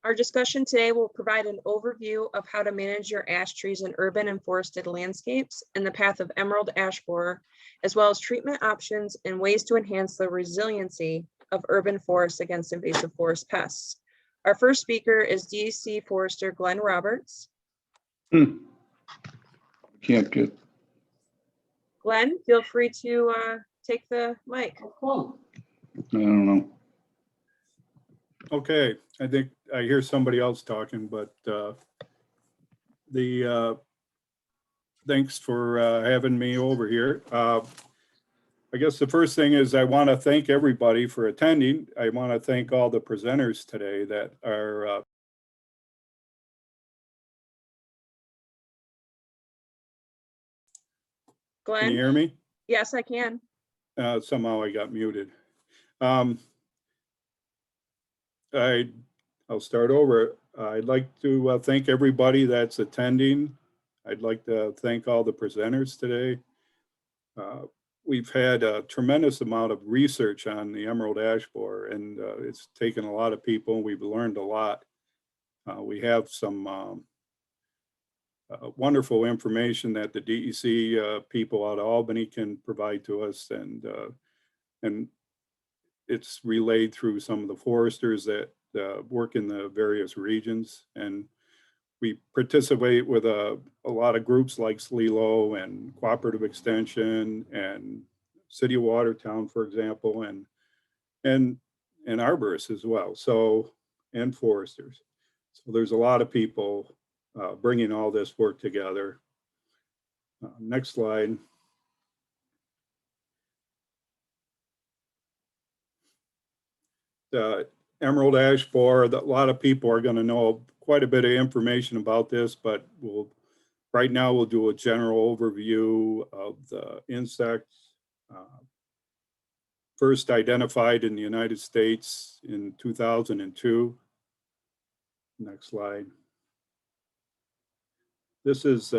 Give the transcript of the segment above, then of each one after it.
Our discussion today will provide an overview of how to manage your ash trees in urban and forested landscapes and the path of emerald ash borer, as well as treatment options and ways to enhance the resiliency of urban forests against invasive forest pests. Our first speaker is DC Forester Glen Roberts. Can't get. Glen, feel free to take the mic. I don't know. Okay, I think I hear somebody else talking, but thanks for having me over here. I guess the first thing is I want to thank everybody for attending. I want to thank all the presenters today that are Glen? Can you hear me? Yes, I can. Somehow I got muted. I'll start over. I'd like to thank everybody that's attending. I'd like to thank all the presenters today. We've had a tremendous amount of research on the emerald ash borer, and it's taken a lot of people. We've learned a lot. We have some wonderful information that the DEC people out of Albany can provide to us, and it's relayed through some of the foresters that work in the various regions. And we participate with a lot of groups like SLELO and Cooperative Extension and City of Watertown, for example, and Arborists as well, so, and foresters. So there's a lot of people bringing all this work together. Next slide. The emerald ash borer, a lot of people are going to know quite a bit of information about this, but right now we'll do a general overview of the insect. First identified in the United States in 2002. Next slide. This is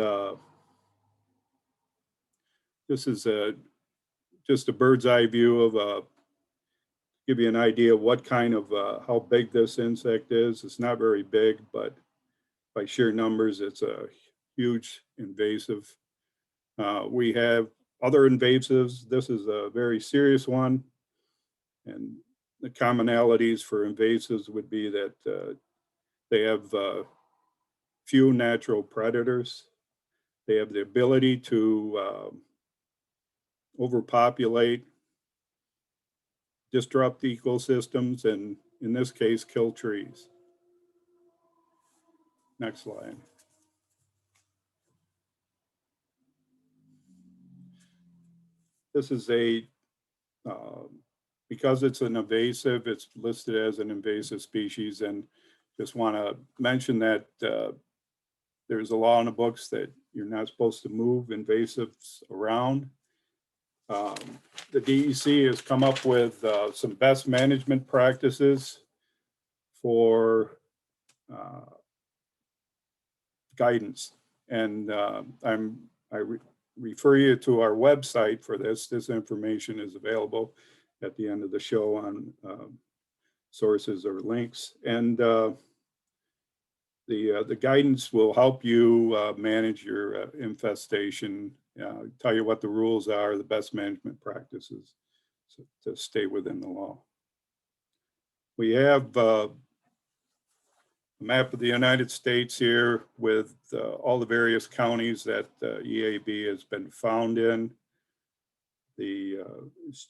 just a bird's eye view of give you an idea of what kind of how big this insect is. It's not very big, but by sheer numbers, it's a huge invasive. We have other invasives. This is a very serious one, and the commonalities for invasives would be that they have few natural predators. They have the ability to overpopulate, disrupt ecosystems, and in this case, kill trees. Next slide. This is because it's an invasive, it's listed as an invasive species, and just want to mention that there's a law in the books that you're not supposed to move invasives around. The DEC has come up with some best management practices for guidance, and I refer you to our website for this. This information is available at the end of the show on sources or links, and the guidance will help you manage your infestation, tell you what the rules are, the best management practices to stay within the law. We have a map of the United States here with all the various counties that EAB has been found in. It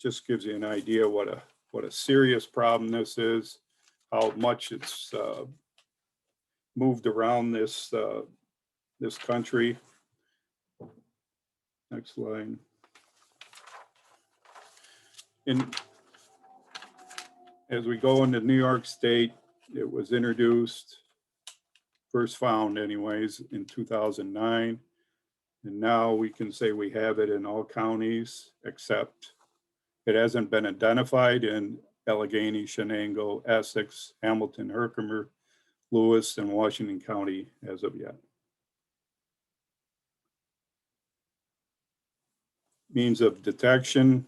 just gives you an idea what a serious problem this is, how much it's moved around this country. Next slide. As we go into New York State, it was introduced, first found anyways, in 2009. And now we can say we have it in all counties, except it hasn't been identified in Allegheny, Shenango, Essex, Hamilton, Herkimer, Lewis, and Washington County as of yet. Means of detection.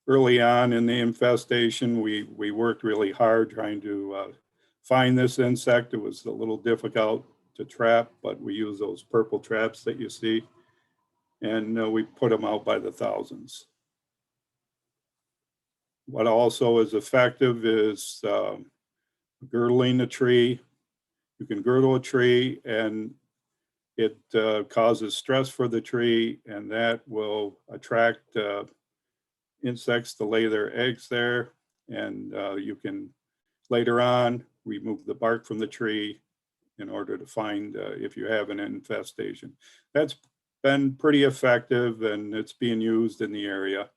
Early on in the infestation, we worked really hard trying to find this insect. It was a little difficult to trap, but we use those purple traps that you see, and we put them out by the thousands. What also is effective is girdling the tree. You can girdle a tree and it causes stress for the tree, and that will attract insects to lay their eggs there. And you can later on remove the bark from the tree in order to find if you have an infestation. That's been pretty effective, and it's being used in the area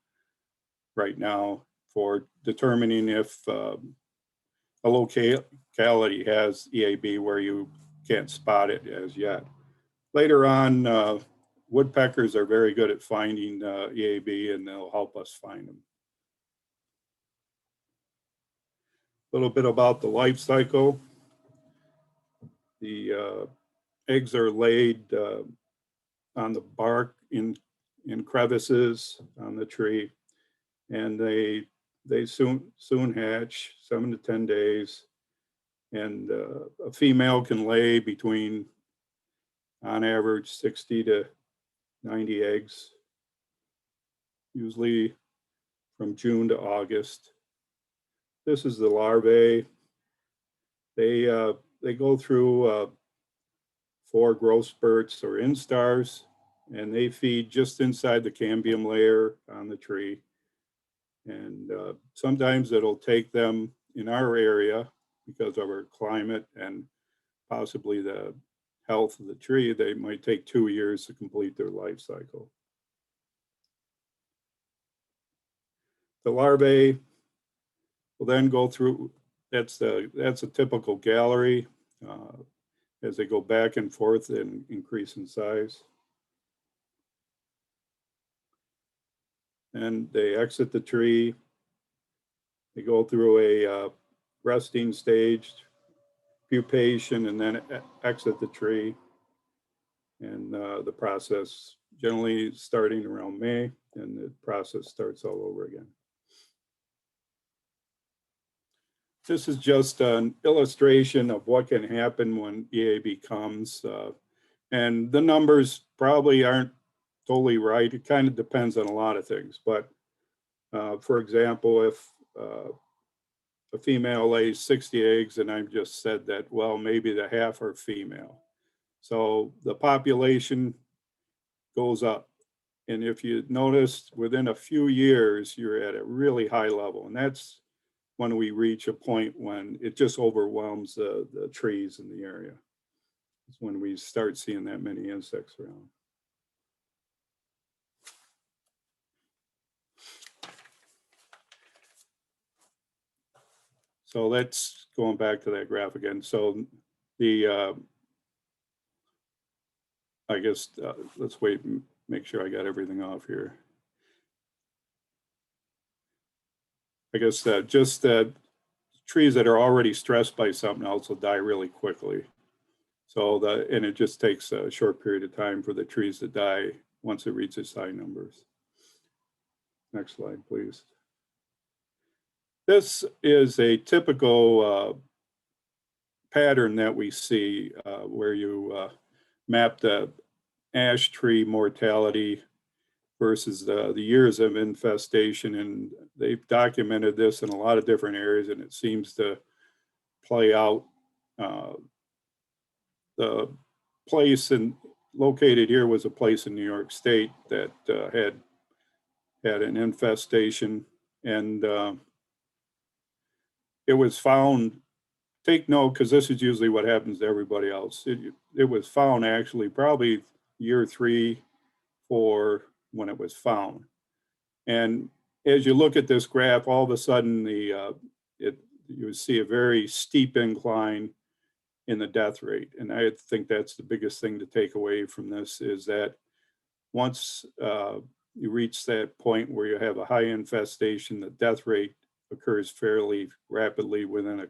right now for determining if a locality has EAB where you can't spot it as yet. Later on, woodpeckers are very good at finding EAB, and they'll help us find them. A little bit about the life cycle. The eggs are laid on the bark in crevices on the tree, and they soon hatch, 7 to 10 days. And a female can lay between, on average, 60 to 90 eggs, usually from June to August. This is the larvae. They go through 4 growth spurts or instars, and they feed just inside the cambium layer on the tree. And sometimes it'll take them, in our area, because of our climate and possibly the health of the tree, they might take 2 years to complete their life cycle. The larvae will then go through, that's a typical gallery as they go back and forth and increase in size. And they exit the tree. They go through a resting stage, pupation, and then exit the tree. And the process generally starting around May, and the process starts all over again. This is just an illustration of what can happen when EAB comes. And the numbers probably aren't totally right. It kind of depends on a lot of things. But for example, if a female lays 60 eggs, and I've just said that, well, maybe the half are female. So the population goes up. And if you notice, within a few years, you're at a really high level. And that's when we reach a point when it just overwhelms the trees in the area. It's when we start seeing that many insects around. So let's going back to that graph again. So the, I guess, let's wait and make sure I got everything off here. I guess that just that trees that are already stressed by something else will die really quickly. So and it just takes a short period of time for the trees to die once it reaches high numbers. Next slide, please. This is a typical pattern that we see where you map the ash tree mortality versus the years of infestation. And they've documented this in a lot of different areas, and it seems to play out. The place located here was a place in New York State that had an infestation, and it was found, take note, because this is usually what happens to everybody else. It was found actually probably year 3, 4 when it was found. And as you look at this graph, all of a sudden you see a very steep incline in the death rate. And I think that's the biggest thing to take away from this, is that once you reach that point where you have a high infestation, the death rate occurs fairly rapidly. Within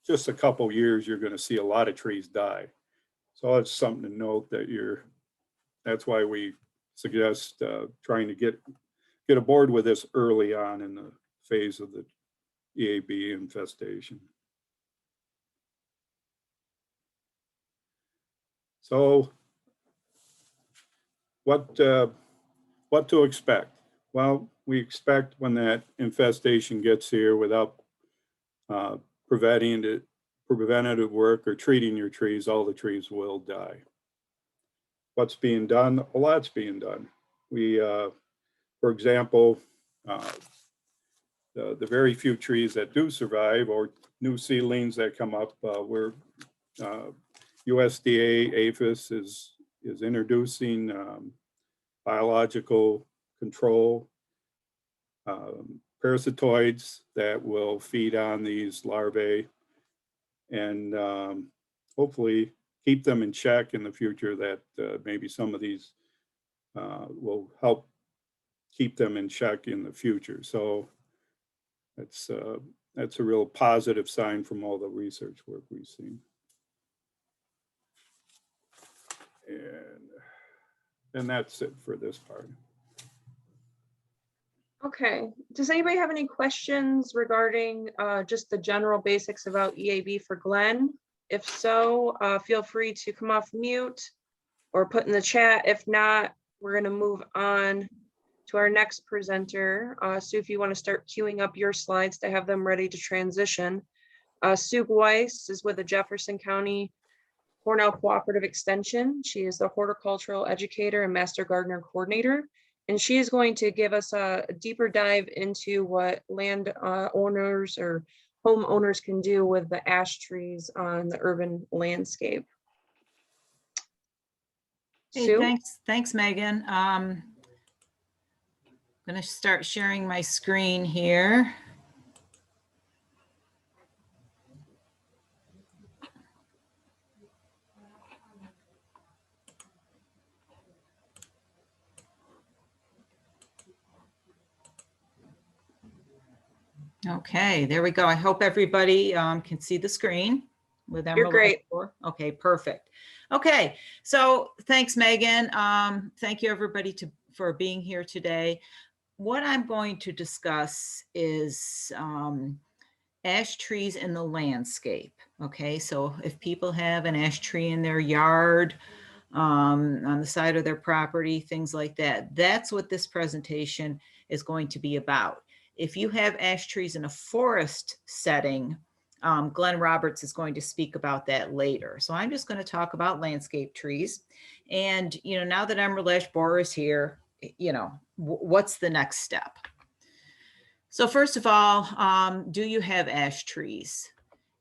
just a couple years, you're going to see a lot of trees die. So it's something to note that that's why we suggest trying to get aboard with this early on in the phase of the EAB infestation. So what to expect? Well, we expect when that infestation gets here without preventative work or treating your trees, all the trees will die. What's being done? A lot's being done. We, for example, the very few trees that do survive or new seedlings that come up, we're USDA APHIS is introducing biological control parasitoids that will feed on these larvae and hopefully keep them in check in the future, that maybe some of these will help keep them in check in the future. So that's a real positive sign from all the research work we've seen. And that's it for this part. Okay, does anybody have any questions regarding just the general basics about EAB for Glen? If so, feel free to come off mute or put in the chat. If not, we're going to move on to our next presenter. Sue, if you want to start queuing up your slides to have them ready to transition. Sue Gwise is with the Jefferson County Cornell Cooperative Extension. She is the horticultural educator and master gardener coordinator. And she is going to give us a deeper dive into what land owners or homeowners can do with the ash trees on the urban landscape. Hey, Sue? thanks, Megan. I'm going to start sharing my screen here. Okay, there we go. I hope everybody can see the screen with Emerald. You're great. Okay, perfect. Okay, so thanks, Megan. Thank you, everybody, for being here today. What I'm going to discuss is ash trees in the landscape. Okay, so if people have an ash tree in their yard, on the side of their property, things like that, that's what this presentation is going to be about. If you have ash trees in a forest setting, Glen Roberts is going to speak about that later. So I'm just going to talk about landscape trees. And, you know, now that Emerald ash borer is here, you know, what's the next step? So first of all, do you have ash trees?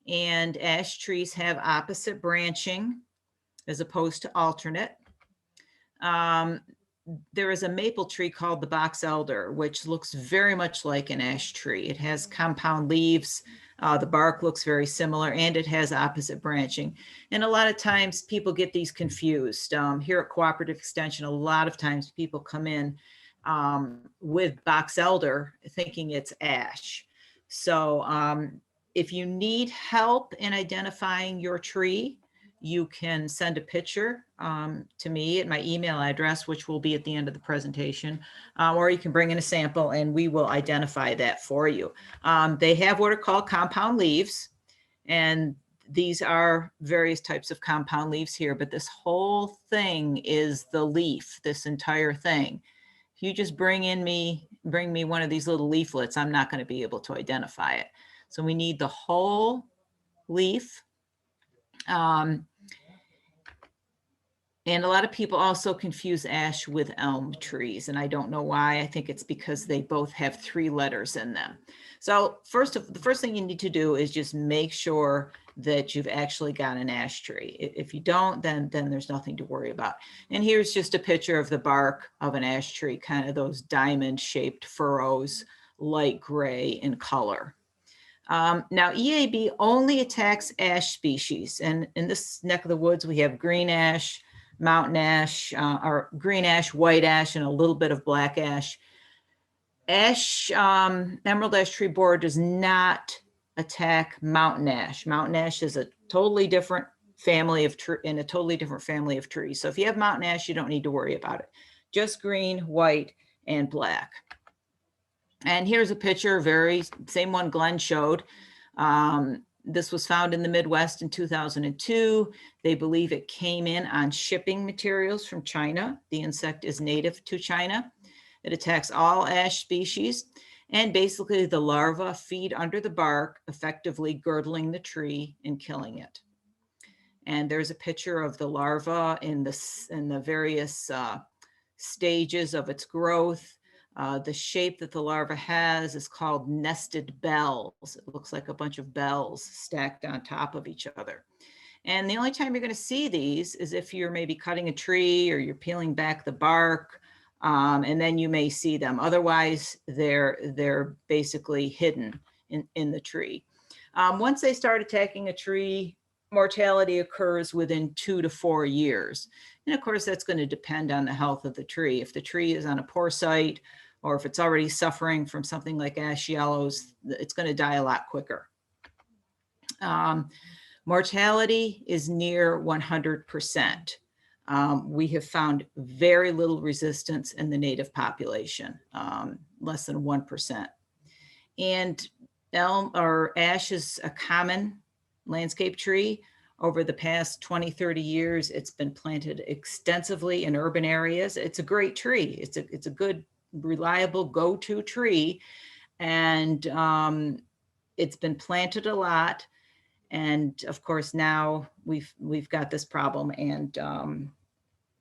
And ash trees have opposite branching as opposed to alternate. There is a maple tree called the box elder, which looks very much like an ash tree. It has compound leaves. The bark looks very similar, and it has opposite branching. And a lot of times people get these confused. Here at Cooperative Extension, a lot of times people come in with box elder thinking it's ash. So if you need help in identifying your tree, you can send a picture to me at my email address, which will be at the end of the presentation, or you can bring in a sample and we will identify that for you. They have what are called compound leaves, and these are various types of compound leaves here, but this whole thing is the leaf, this entire thing. If you just bring me one of these little leaflets, I'm not going to be able to identify it. So we need the whole leaf. And a lot of people also confuse ash with elm trees, and I don't know why. I think it's because they both have 3 letters in them. So the first thing you need to do is just make sure that you've actually got an ash tree. If you don't, then there's nothing to worry about. And here's just a picture of the bark of an ash tree, kind of those diamond-shaped furrows, light gray in color. Now, EAB only attacks ash species, and in this neck of the woods, we have green ash, mountain ash, or green ash, white ash, and a little bit of black ash. Emerald ash tree borer does not attack mountain ash. Mountain ash is a totally different family of trees. So if you have mountain ash, you don't need to worry about it. Just green, white, and black. And here's a picture, same one Glen showed. This was found in the Midwest in 2002. They believe it came in on shipping materials from China. The insect is native to China. It attacks all ash species, and basically the larvae feed under the bark, effectively girdling the tree and killing it. And there's a picture of the larva in the various stages of its growth. The shape that the larva has is called nested bells. It looks like a bunch of bells stacked on top of each other. And the only time you're going to see these is if you're maybe cutting a tree or you're peeling back the bark, and then you may see them. Otherwise, they're basically hidden in the tree. Once they start attacking a tree, mortality occurs within 2 to 4 years. And of course, that's going to depend on the health of the tree. If the tree is on a poor site, or if it's already suffering from something like ash yellows, it's going to die a lot quicker. Mortality is near 100%. We have found very little resistance in the native population, less than 1%. And elm or ash is a common landscape tree. Over the past 20, 30 years, it's been planted extensively in urban areas. It's a great tree. It's a good, reliable go-to tree. And it's been planted a lot. And of course, now we've got this problem, and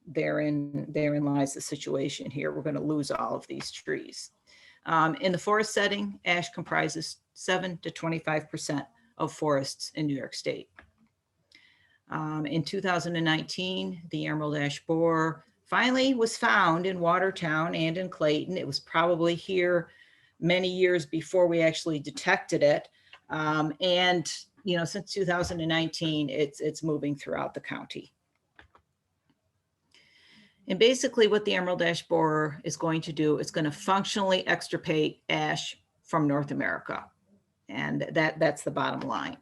therein lies the situation here. We're going to lose all of these trees. In the forest setting, ash comprises 7 to 25% of forests in New York State. In 2019, the emerald ash borer finally was found in Watertown and in Clayton. It was probably here many years before we actually detected it. And you know, since 2019, it's moving throughout the county. And basically what the emerald ash borer is going to do is going to functionally extirpate ash from North America. And that's the bottom line.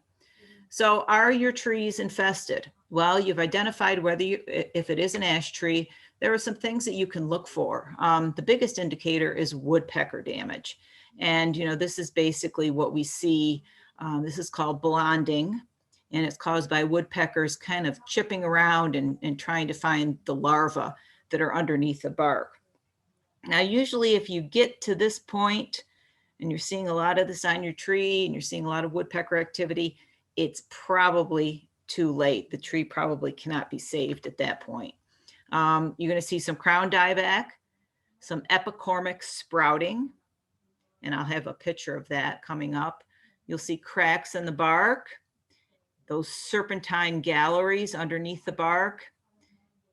So are your trees infested? Well, you've identified whether if it is an ash tree, there are some things that you can look for. The biggest indicator is woodpecker damage. And, you know, this is basically what we see. This is called blonding, and it's caused by woodpeckers kind of chipping around and trying to find the larvae that are underneath the bark. Now, usually if you get to this point and you're seeing a lot of this on your tree and you're seeing a lot of woodpecker activity, it's probably too late. The tree probably cannot be saved at that point. You're going to see some crown dieback, some epicormic sprouting, and I'll have a picture of that coming up. You'll see cracks in the bark, those serpentine galleries underneath the bark,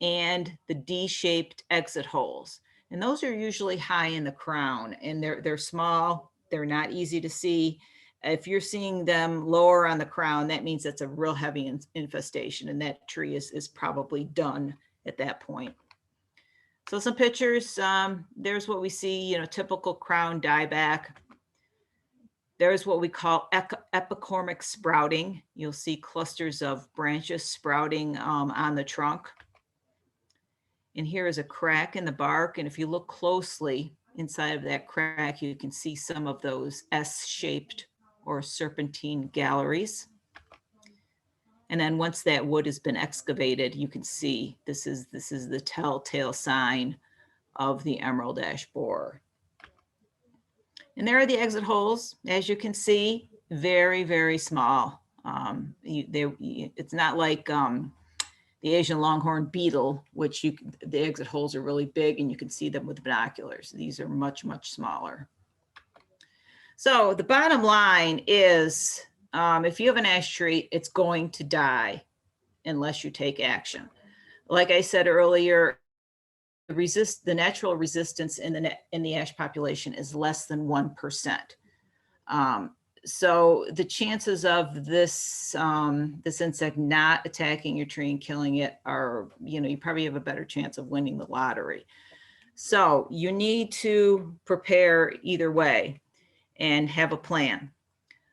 and the D-shaped exit holes. And those are usually high in the crown, and they're small. They're not easy to see. If you're seeing them lower on the crown, that means it's a real heavy infestation, and that tree is probably done at that point. So some pictures, there's what we see, you know, typical crown dieback. There's what we call epicormic sprouting. You'll see clusters of branches sprouting on the trunk. And here is a crack in the bark. And if you look closely inside of that crack, you can see some of those S-shaped or serpentine galleries. And then once that wood has been excavated, you can see this is the telltale sign of the emerald ash borer. And there are the exit holes. As you can see, very, very small. It's not like the Asian longhorn beetle, which the exit holes are really big and you can see them with binoculars. These are much, much smaller. So the bottom line is, if you have an ash tree, it's going to die unless you take action. Like I said earlier, the natural resistance in the ash population is less than 1%. So the chances of this insect not attacking your tree and killing it are, you know, you probably have a better chance of winning the lottery. So you need to prepare either way and have a plan.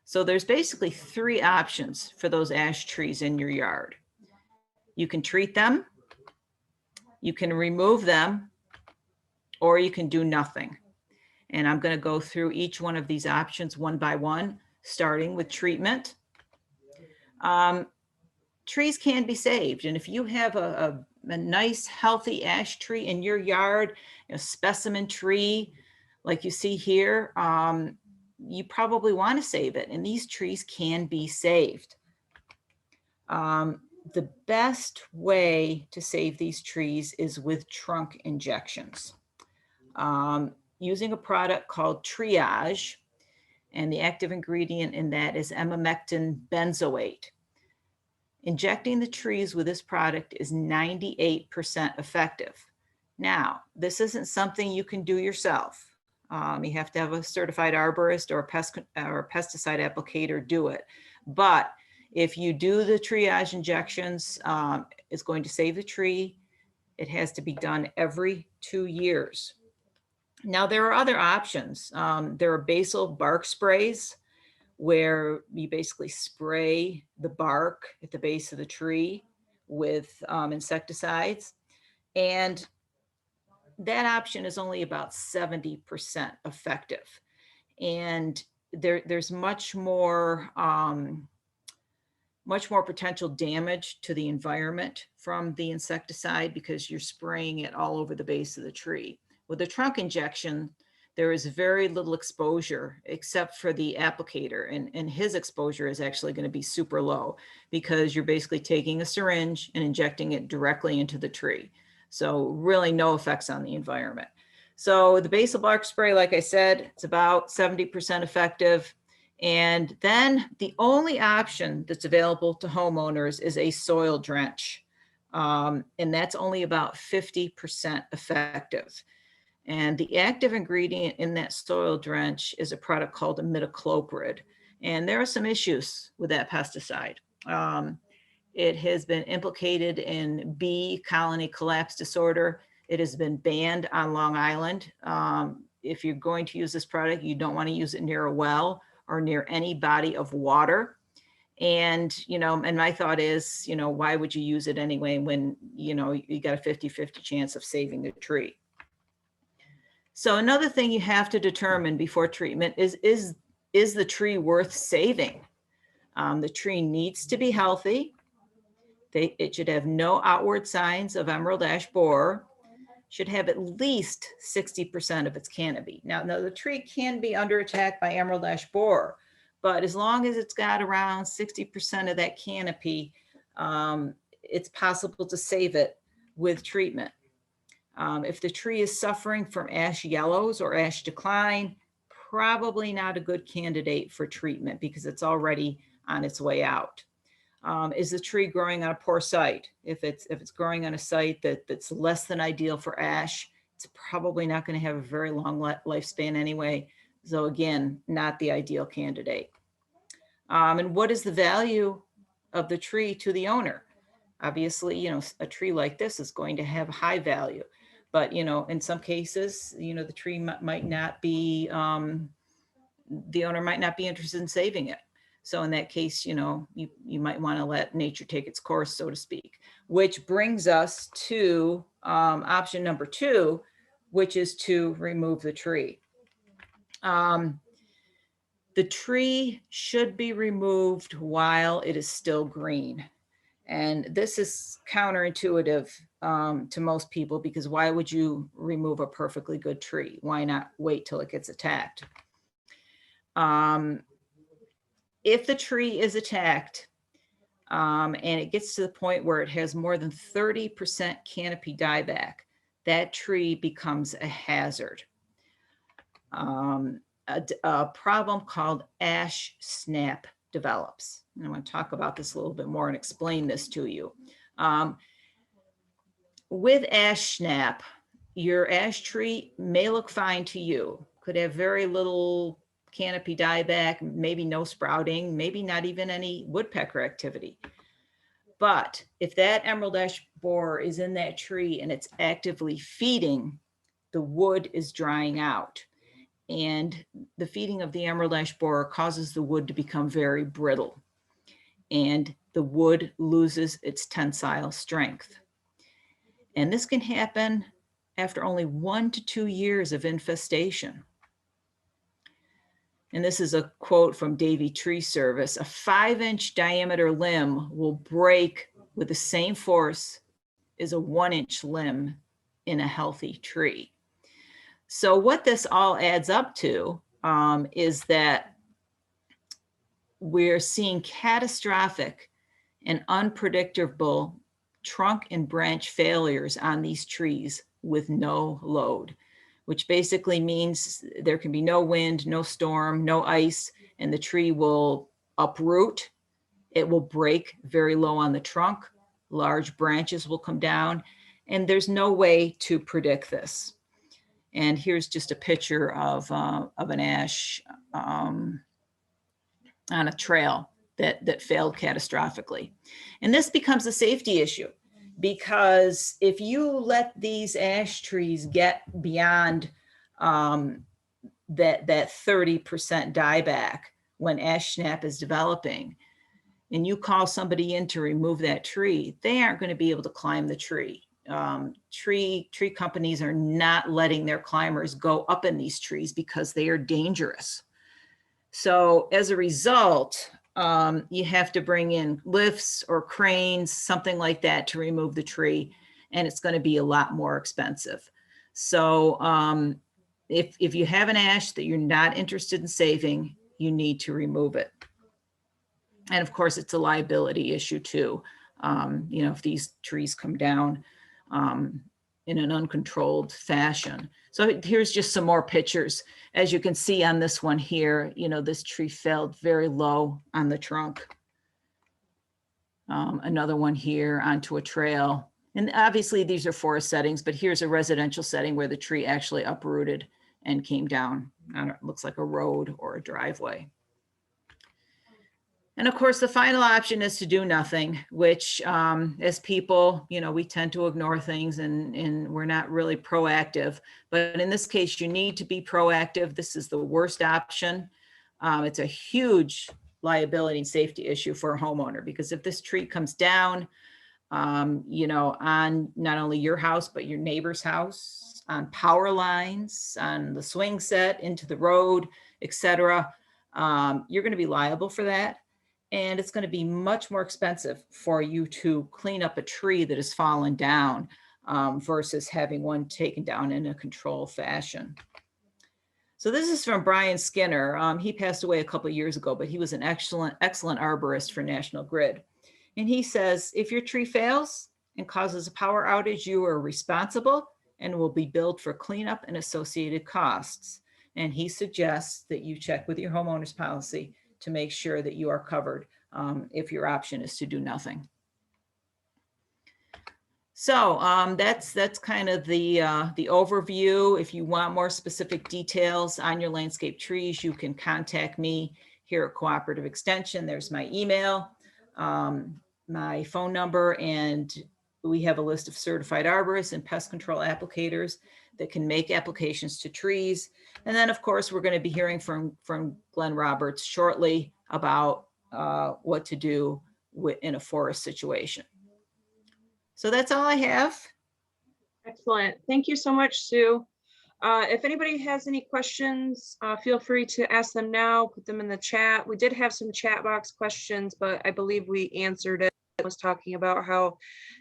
So there's basically 3 options for those ash trees in your yard. You can treat them, you can remove them, or you can do nothing. And I'm going to go through each one of these options one by one, starting with treatment. Trees can be saved. And if you have a nice, healthy ash tree in your yard, a specimen tree, like you see here, you probably want to save it. And these trees can be saved. The best way to save these trees is with trunk injections. Using a product called Triage, and the active ingredient in that is emamectin benzoate. Injecting the trees with this product is 98% effective. Now, this isn't something you can do yourself. You have to have a certified arborist or a pesticide applicator do it. But if you do the Triage injections, it's going to save the tree. It has to be done every 2 years. Now, there are other options. There are basal bark sprays where you basically spray the bark at the base of the tree with insecticides. And that option is only about 70% effective. And there's much more potential damage to the environment from the insecticide because you're spraying it all over the base of the tree. With the trunk injection, there is very little exposure except for the applicator, and his exposure is actually going to be super low because you're basically taking a syringe and injecting it directly into the tree. So really no effects on the environment. So the basal bark spray, like I said, it's about 70% effective. And then the only option that's available to homeowners is a soil drench. And that's only about 50% effective. And the active ingredient in that soil drench is a product called imidacloprid. And there are some issues with that pesticide. It has been implicated in bee colony collapse disorder. It has been banned on Long Island. If you're going to use this product, you don't want to use it near a well or near any body of water. And, and my thought is, why would you use it anyway when, you got a 50-50 chance of saving the tree? So another thing you have to determine before treatment is the tree worth saving? The tree needs to be healthy. It should have no outward signs of emerald ash borer, should have at least 60% of its canopy. Now, the tree can be under attack by emerald ash borer, but as long as it's got around 60% of that canopy, it's possible to save it with treatment. If the tree is suffering from ash yellows or ash decline, probably not a good candidate for treatment because it's already on its way out. Is the tree growing on a poor site? If it's growing on a site that's less than ideal for ash, it's probably not going to have a very long lifespan anyway. So again, not the ideal candidate. And what is the value of the tree to the owner? Obviously, a tree like this is going to have high value. But, in some cases, the tree might not be, the owner might not be interested in saving it. So in that case, you might want to let nature take its course, so to speak, which brings us to option number 2, which is to remove the tree. The tree should be removed while it is still green. And this is counterintuitive to most people because why would you remove a perfectly good tree? Why not wait till it gets attacked? If the tree is attacked and it gets to the point where it has more than 30% canopy dieback, that tree becomes a hazard. A problem called ash snap develops. And I want to talk about this a little bit more and explain this to you. With ash snap, your ash tree may look fine to you, could have very little canopy dieback, maybe no sprouting, maybe not even any woodpecker activity. But if that emerald ash borer is in that tree and it's actively feeding, the wood is drying out. And the feeding of the emerald ash borer causes the wood to become very brittle. And the wood loses its tensile strength. And this can happen after only 1 to 2 years of infestation. and this is a quote from Davey Tree Service, a 5-inch diameter limb will break with the same force as a 1-inch limb in a healthy tree. So what this all adds up to is that we're seeing catastrophic and unpredictable trunk and branch failures on these trees with no load, which basically means there can be no wind, no storm, no ice, and the tree will uproot. It will break very low on the trunk. Large branches will come down, and there's no way to predict this. And here's just a picture of an ash on a trail that failed catastrophically. And this becomes a safety issue, because if you let these ash trees get beyond that 30% dieback when ash snap is developing, and you call somebody in to remove that tree, they aren't going to be able to climb the tree. Tree companies are not letting their climbers go up in these trees because they are dangerous. So as a result, you have to bring in lifts or cranes, something like that, to remove the tree, and it's going to be a lot more expensive. So if you have an ash that you're not interested in saving, you need to remove it. And of course, it's a liability issue too. You know, if these trees come down in an uncontrolled fashion. So here's just some more pictures. As you can see on this one here, you know, this tree fell very low on the trunk. Another one here onto a trail. And obviously these are forest settings, but here's a residential setting where the tree actually uprooted and came down on it looks like a road or a driveway. And of course, the final option is to do nothing, which as people, you know, we tend to ignore things and we're not really proactive. But in this case, you need to be proactive. This is the worst option. It's a huge liability and safety issue for a homeowner, because if this tree comes down, you know, on not only your house, but your neighbor's house, on power lines, on the swing set, into the road, etc., you're going to be liable for that. And it's going to be much more expensive for you to clean up a tree that has fallen down versus having one taken down in a controlled fashion. So this is from Brian Skinner. He passed away a couple of years ago, but he was an excellent arborist for National Grid. And he says, if your tree fails and causes a power outage, you are responsible and will be billed for cleanup and associated costs. And he suggests that you check with your homeowner's policy to make sure that you are covered if your option is to do nothing. So that's kind of the overview. If you want more specific details on your landscape trees, you can contact me here at Cooperative Extension. There's my email, my phone number, and we have a list of certified arborists and pest control applicators that can make applications to trees. And then, of course, we're going to be hearing from Glen Roberts shortly about what to do in a forest situation. So that's all I have. Excellent. Thank you so much, Sue. If anybody has any questions, feel free to ask them now, put them in the chat. We did have some chat box questions, but I believe we answered it. I was talking about how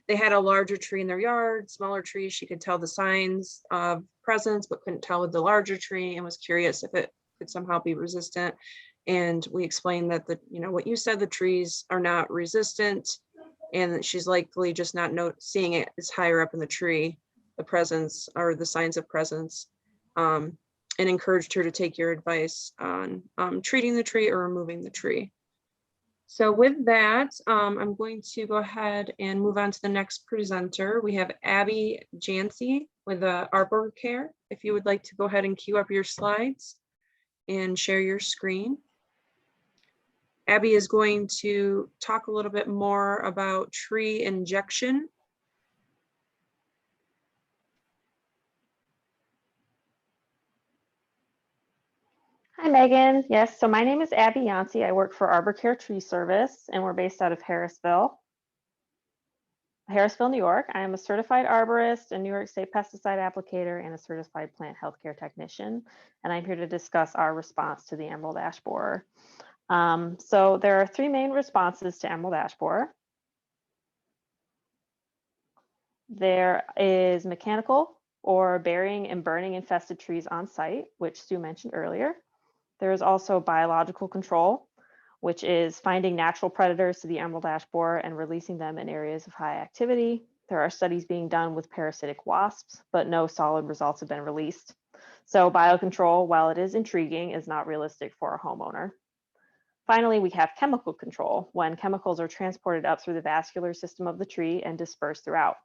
they had a larger tree in their yard, smaller trees. She could tell the signs of presence, but couldn't tell with the larger tree, and was curious if it could somehow be resistant. And we explained that what you said, the trees are not resistant, and that she's likely just not seeing it as higher up in the tree, the presence or the signs of presence, and encouraged her to take your advice on treating the tree or removing the tree. So with that, I'm going to go ahead and move on to the next presenter. We have Abby Jancy with Arbor Care. If you would like to go ahead and queue up your slides and share your screen. Abby is going to talk a little bit more about tree injection. Hi, Megan. Yes, so my name is Abby Yancey. I work for Arbor Care Tree Service, and we're based out of Harrisville. Harrisville, New York. I am a certified arborist, a New York State pesticide applicator, and a certified plant healthcare technician. And I'm here to discuss our response to the emerald ash borer. So there are three main responses to emerald ash borer. There is mechanical or burying and burning infested trees on site, which Sue mentioned earlier. There is also biological control, which is finding natural predators to the emerald ash borer and releasing them in areas of high activity. There are studies being done with parasitic wasps, but no solid results have been released. So biocontrol, while it is intriguing, is not realistic for a homeowner. Finally, we have chemical control, when chemicals are transported up through the vascular system of the tree and dispersed throughout.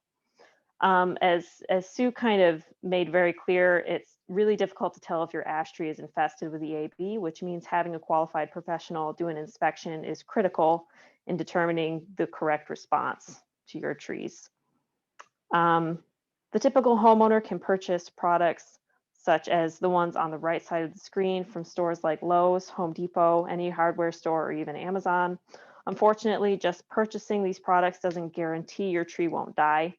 As Sue kind of made very clear, it's really difficult to tell if your ash tree is infested with EAB, which means having a qualified professional do an inspection is critical in determining the correct response to your trees. The typical homeowner can purchase products such as the ones on the right side of the screen from stores like Lowe's, Home Depot, any hardware store, or even Amazon. Unfortunately, just purchasing these products doesn't guarantee your tree won't die.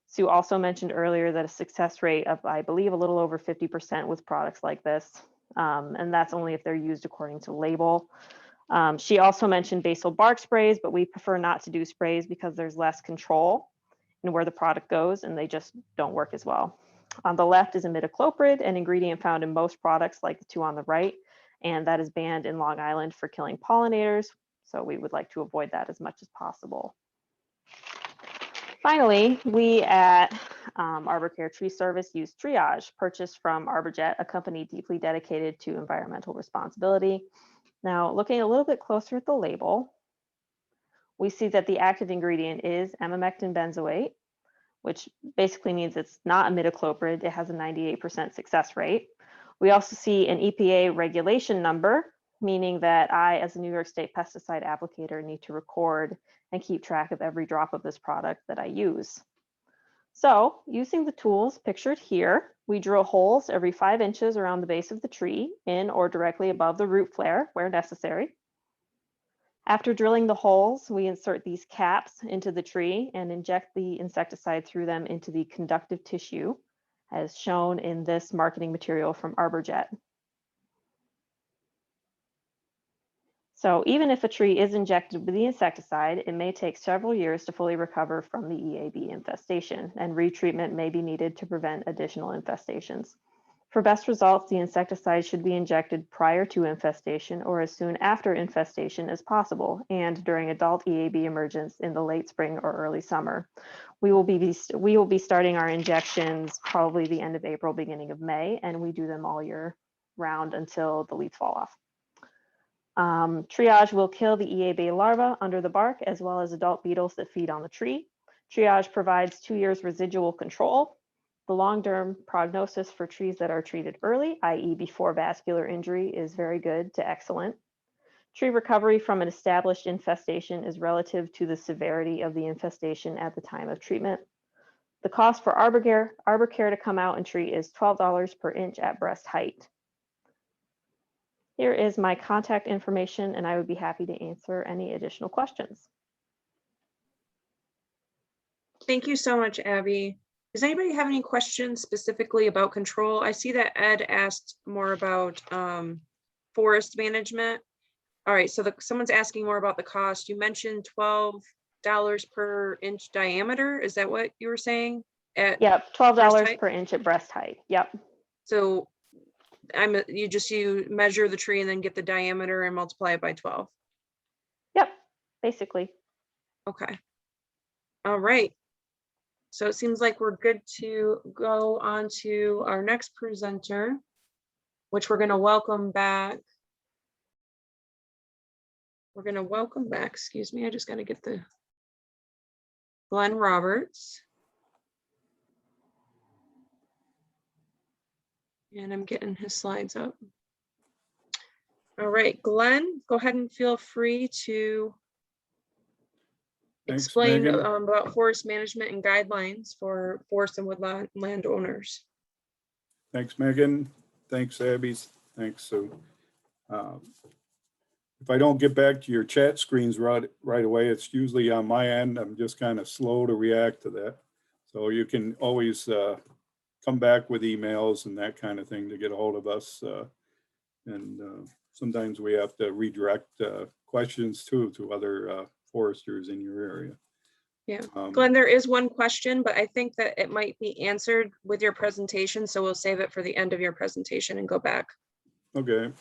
Sue also mentioned earlier that a success rate of, I believe, a little over 50% with products like this, and that's only if they're used according to label. She also mentioned basal bark sprays, but we prefer not to do sprays because there's less control in where the product goes, and they just don't work as well. On the left is imidacloprid, an ingredient found in most products like the two on the right, and that is banned in Long Island for killing pollinators, so we would like to avoid that as much as possible. Finally, we at Arbor Care Tree Service use Triage, purchased from ArborJet, a company deeply dedicated to environmental responsibility. Now, looking a little bit closer at the label, we see that the active ingredient is emamectin benzoate, which basically means it's not imidacloprid. It has a 98% success rate. We also see an EPA regulation number, meaning that I, as a New York State pesticide applicator, need to record and keep track of every drop of this product that I use. So using the tools pictured here, we drill holes every 5 inches around the base of the tree, in or directly above the root flare where necessary. After drilling the holes, we insert these caps into the tree and inject the insecticide through them into the conductive tissue, as shown in this marketing material from ArborJet. So even if a tree is injected with the insecticide, it may take several years to fully recover from the EAB infestation, and retreatment may be needed to prevent additional infestations. For best results, the insecticide should be injected prior to infestation or as soon after infestation as possible, and during adult EAB emergence in the late spring or early summer. We will be starting our injections probably the end of April, beginning of May, and we do them all year round until the leaves fall off. Triage will kill the EAB larvae under the bark, as well as adult beetles that feed on the tree. Triage provides 2 years residual control. The long-term prognosis for trees that are treated early, i.e. before vascular injury, is very good to excellent. Tree recovery from an established infestation is relative to the severity of the infestation at the time of treatment. The cost for Arbor Care to come out and treat is $12 per inch at breast height. Here is my contact information, and I would be happy to answer any additional questions. Thank you so much, Abby. Does anybody have any questions specifically about control? I see that Ed asked more about forest management. All right, so someone's asking more about the cost. You mentioned $12 per inch diameter. Is that what you were saying? Yep, $12 per inch at breast height. Yep. So you measure the tree and then get the diameter and multiply it by 12. Yep, basically. Okay. All right. So it seems like we're good to go on to our next presenter, which we're going to welcome back. Excuse me, I just got to get the Glen Roberts. And I'm getting his slides up. All right, Glen, go ahead and feel free to explain about forest management and guidelines for forest and woodland landowners. Thanks, Megan. Thanks, Abby. Thanks, Sue. if I don't get back to your chat screens right away, it's usually on my end. I'm just kind of slow to react to that. So you can always come back with emails and that kind of thing to get a hold of us. And sometimes we have to redirect questions too to other foresters in your area. Yeah, Glenn, there is one question, but I think that it might be answered with your presentation. So we'll save it for the end of your presentation and go back. Okay.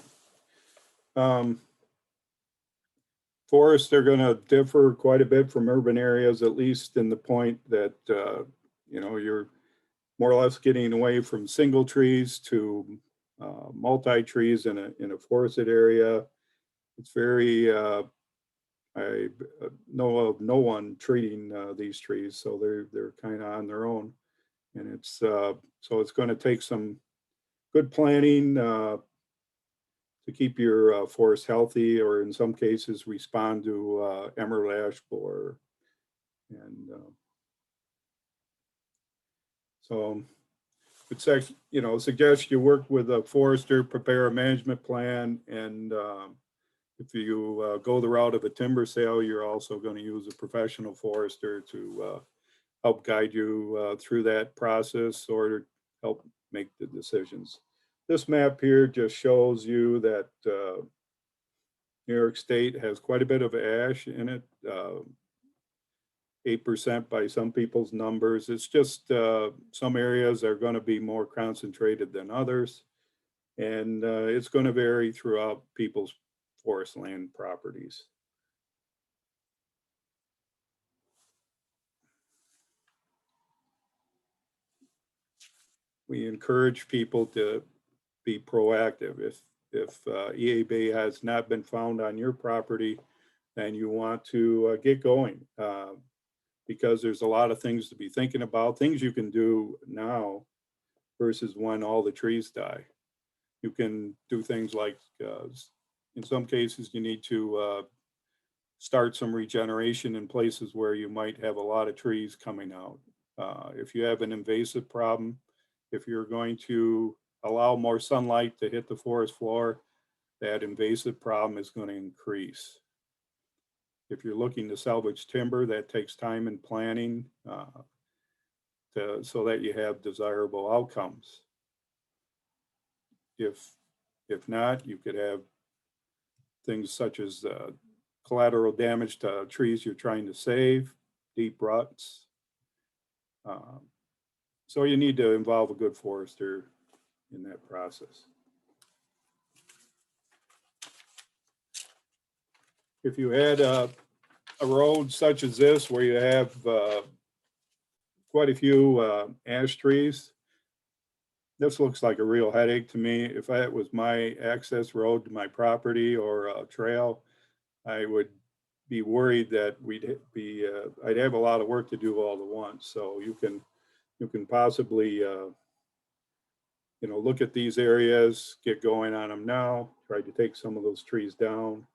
Forests are going to differ quite a bit from urban areas, at least in the point that, you know, you're more or less getting away from single trees to multi-trees in a forested area. It's very, I know of no one treating these trees, so they're kind of on their own. And it's, so it's going to take some good planning to keep your forest healthy, or in some cases respond to emerald ash borer. And so it's, you know, suggest you work with a forester, prepare a management plan, and if you go the route of a timber sale, you're also going to use a professional forester to help guide you through that process or to help make the decisions. This map here just shows you that New York State has quite a bit of ash in it, 8% by some people's numbers. It's just some areas are going to be more concentrated than others, and it's going to vary throughout people's forest land properties. We encourage people to be proactive. If EAB has not been found on your property, then you want to get going because there's a lot of things to be thinking about, things you can do now versus when all the trees die. You can do things like, in some cases, you need to start some regeneration in places where you might have a lot of trees coming out. If you have an invasive problem, if you're going to allow more sunlight to hit the forest floor, that invasive problem is going to increase. If you're looking to salvage timber, that takes time and planning so that you have desirable outcomes. If not, you could have things such as collateral damage to trees you're trying to save, deep ruts. So you need to involve a good forester in that process. If you had a road such as this where you have quite a few ash trees, this looks like a real headache to me. If that was my access road to my property or a trail, I would be worried that I'd have a lot of work to do all at once. So you can possibly you know, look at these areas, get going on them now, try to take some of those trees down,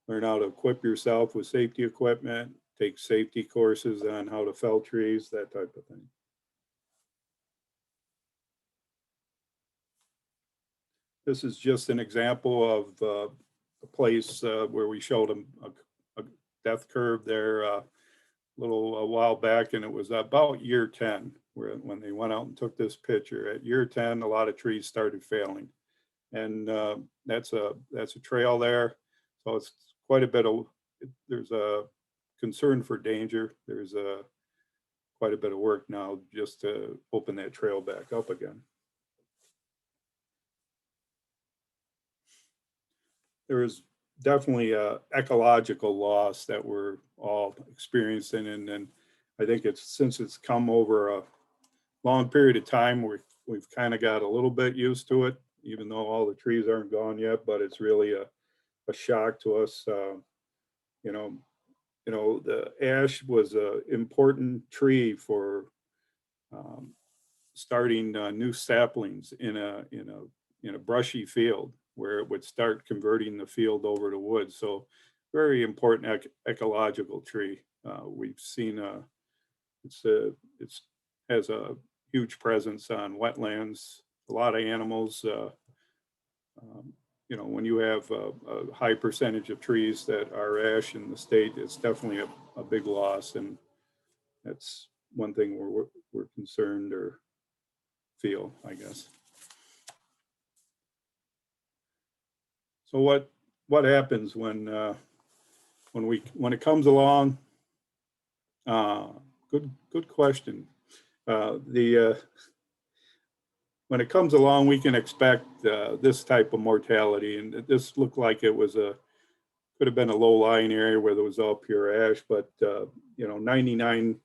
learn how to equip yourself with safety equipment, take safety courses on how to fell trees, that type of thing. This is just an example of a place where we showed a death curve there a while back, and it was about year 10 when they went out and took this picture. At year 10, a lot of trees started failing, and that's a trail there. So it's quite a bit of, there's a concern for danger. There's quite a bit of work now just to open that trail back up again. There is definitely a ecological loss that we're all experiencing, and I think since it's come over a long period of time, we've kind of got a little bit used to it, even though all the trees aren't gone yet. But it's really a shock to us. You know, the ash was an important tree for starting new saplings in a brushy field, where it would start converting the field over to wood. So very important ecological tree. We've seen it has a huge presence on wetlands. A lot of animals you know, when you have a high percentage of trees that are ash in the state, it's definitely a big loss. And that's one thing we're concerned or feel, I guess. So what happens when it comes along? Good question. When it comes along, we can expect this type of mortality, and this looked like it was could have been a low-lying area where there was all pure ash, but you know, 99%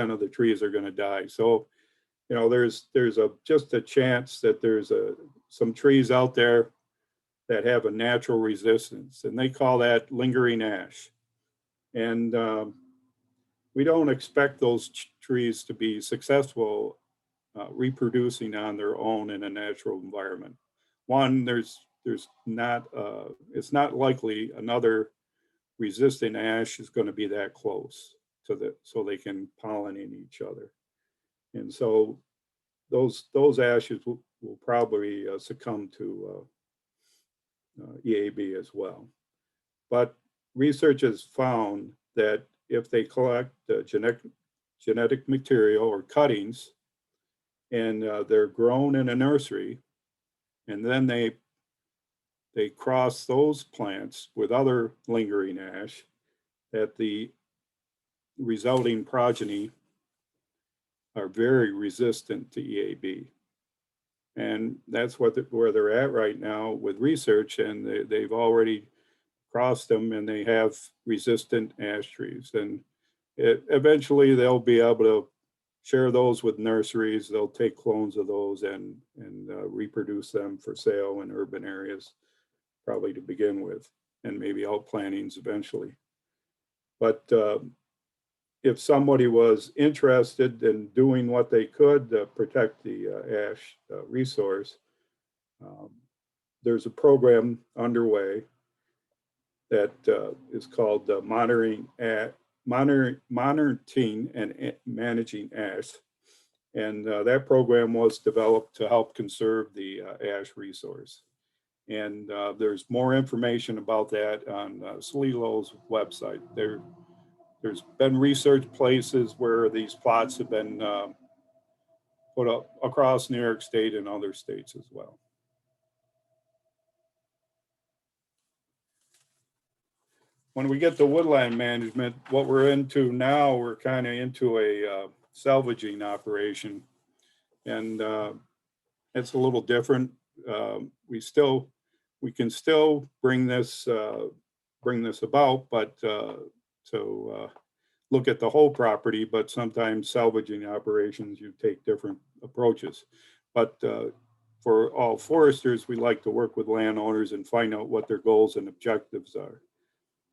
of the trees are going to die. So, you know, there's just a chance that there's some trees out there that have a natural resistance, and they call that lingering ash. And we don't expect those trees to be successful reproducing on their own in a natural environment. One, there's not, it's not likely another resistant ash is going to be that close to so they can pollinate each other. And so those ashes will probably succumb to EAB as well. But research has found that if they collect genetic material or cuttings, and they're grown in a nursery, and then they cross those plants with other lingering ash, that the resulting progeny are very resistant to EAB. And that's where they're at right now with research, and they've already crossed them, and they have resistant ash trees. And eventually they'll be able to share those with nurseries. They'll take clones of those and reproduce them for sale in urban areas, probably to begin with, and maybe outplantings eventually. But if somebody was interested in doing what they could to protect the ash resource, there's a program underway that is called monitoring and managing ash. And that program was developed to help conserve the ash resource. And there's more information about that on SLELO's website. There's been research places where these plots have been put up across New York State and other states as well. When we get to woodland management, what we're into now, we're kind of into a salvaging operation, and it's a little different. We can still bring this about, but to look at the whole property. But sometimes salvaging operations, you take different approaches. But for all foresters, we like to work with landowners and find out what their goals and objectives are.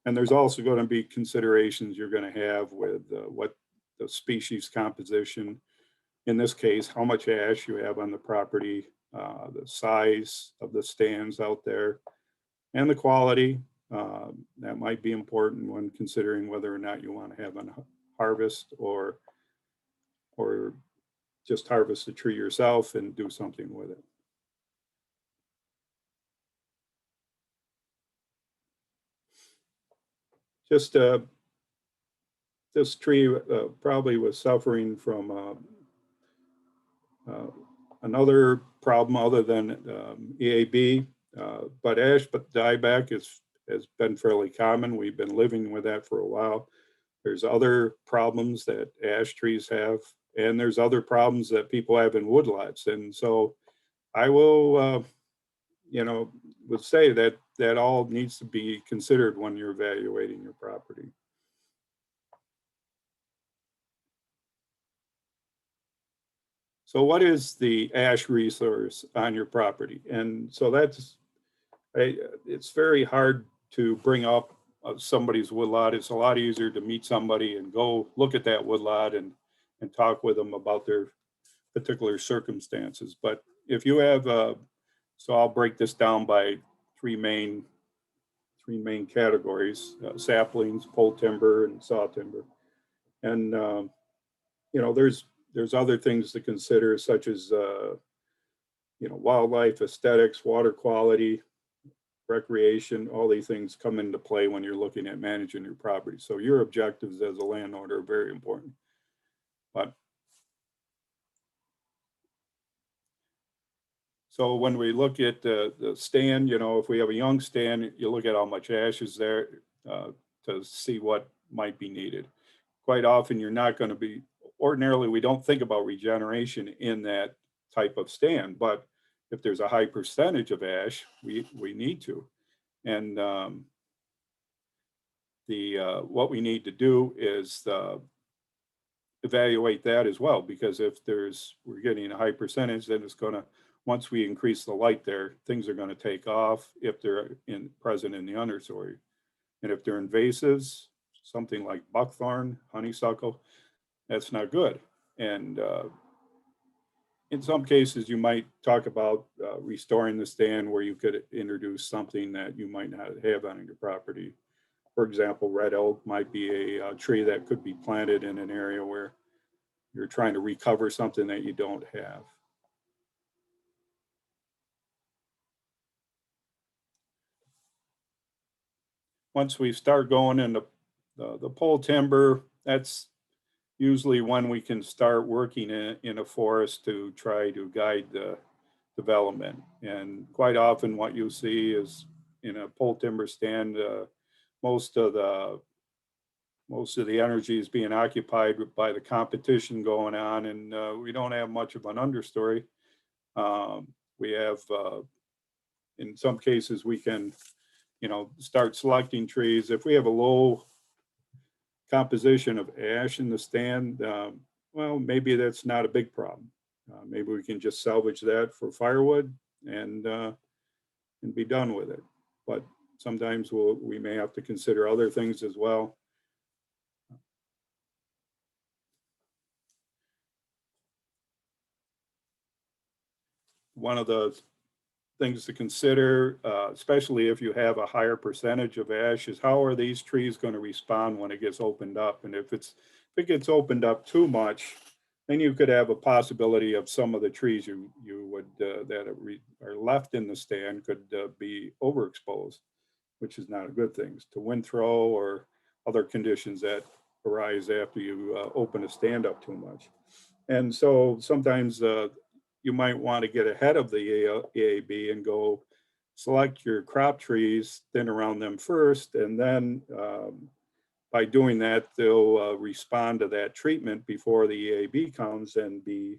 And there's also going to be considerations you're going to have with what the species composition, in this case, how much ash you have on the property, the size of the stands out there, and the quality. That might be important when considering whether or not you want to have a harvest or just harvest the tree yourself and do something with it. Just this tree probably was suffering from another problem other than EAB, but dieback has been fairly common. We've been living with that for a while. There's other problems that ash trees have, and there's other problems that people have in woodlots. And so I will, would say that all needs to be considered when you're evaluating your property. So what is the ash resource on your property? And so it's very hard to bring up somebody's woodlot. It's a lot easier to meet somebody and go look at that woodlot and talk with them about their particular circumstances. But if you have, so I'll break this down by three main categories: saplings, pole timber, and saw timber. And there's other things to consider, such as wildlife, aesthetics, water quality, recreation, all these things come into play when you're looking at managing your property. So your objectives as a landowner are very important. But so when we look at the stand, you know, if we have a young stand, you look at how much ash is there to see what might be needed. Quite often you're not going to be, ordinarily we don't think about regeneration in that type of stand, but if there's a high percentage of ash, we need to. And what we need to do is evaluate that as well, because if we're getting a high percentage, then it's going to, once we increase the light there, things are going to take off if they're present in the understory. And if they're invasives, something like buckthorn, honeysuckle, that's not good. And in some cases, you might talk about restoring the stand where you could introduce something that you might not have on your property. For example, red oak might be a tree that could be planted in an area where you're trying to recover something that you don't have. Once we start going into the pole timber, that's usually when we can start working in a forest to try to guide the development. And quite often what you see is in a pole timber stand, most of the energy is being occupied by the competition going on, and we don't have much of an understory. We have, in some cases, we can, you know, start selecting trees. If we have a low composition of ash in the stand, well, maybe that's not a big problem. Maybe we can just salvage that for firewood and be done with it. But sometimes we may have to consider other things as well. One of the things to consider, especially if you have a higher percentage of ash, is how are these trees going to respond when it gets opened up? And if it gets opened up too much, then you could have a possibility of some of the trees you would that are left in the stand could be overexposed, which is not a good thing, to wind throw or other conditions that arise after you open a stand up too much. And so sometimes you might want to get ahead of the EAB and go select your crop trees, thin around them first, and then by doing that, they'll respond to that treatment before the EAB comes and be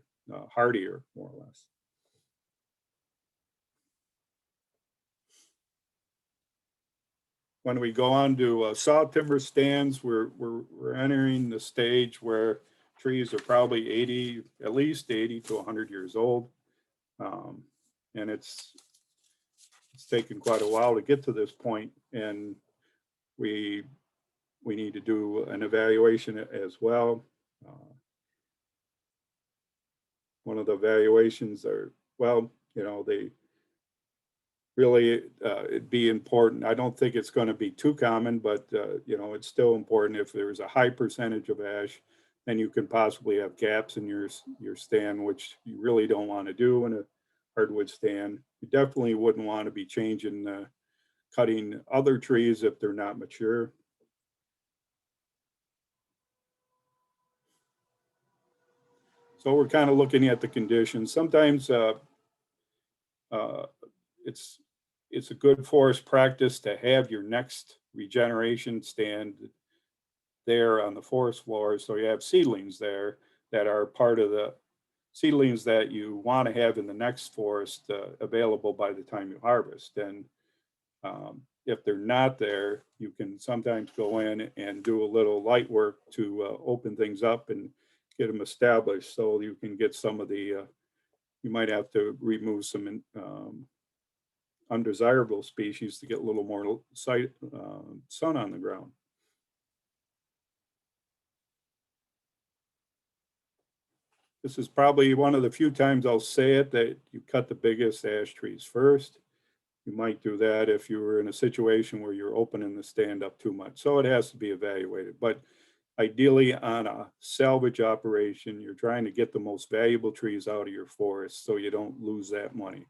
hardier, more or less. When we go on to saw timber stands, we're entering the stage where trees are probably at least 80 to 100 years old. And it's taken quite a while to get to this point, and we need to do an evaluation as well. One of the evaluations are, well, you know, they really, it'd be important. I don't think it's going to be too common, but, you know, it's still important. If there's a high percentage of ash, then you can possibly have gaps in your stand, which you really don't want to do in a hardwood stand. You definitely wouldn't want to be changing, cutting other trees if they're not mature. So we're kind of looking at the conditions. Sometimes it's a good forest practice to have your next regeneration stand there on the forest floor. So you have seedlings there that are part of the seedlings that you want to have in the next forest available by the time you harvest. And if they're not there, you can sometimes go in and do a little light work to open things up and get them established, so you can get some of the, you might have to remove some undesirable species to get a little more sun on the ground. This is probably one of the few times I'll say it, that you cut the biggest ash trees first. You might do that if you were in a situation where you're opening the stand up too much. So it has to be evaluated. But ideally on a salvage operation, you're trying to get the most valuable trees out of your forest so you don't lose that money.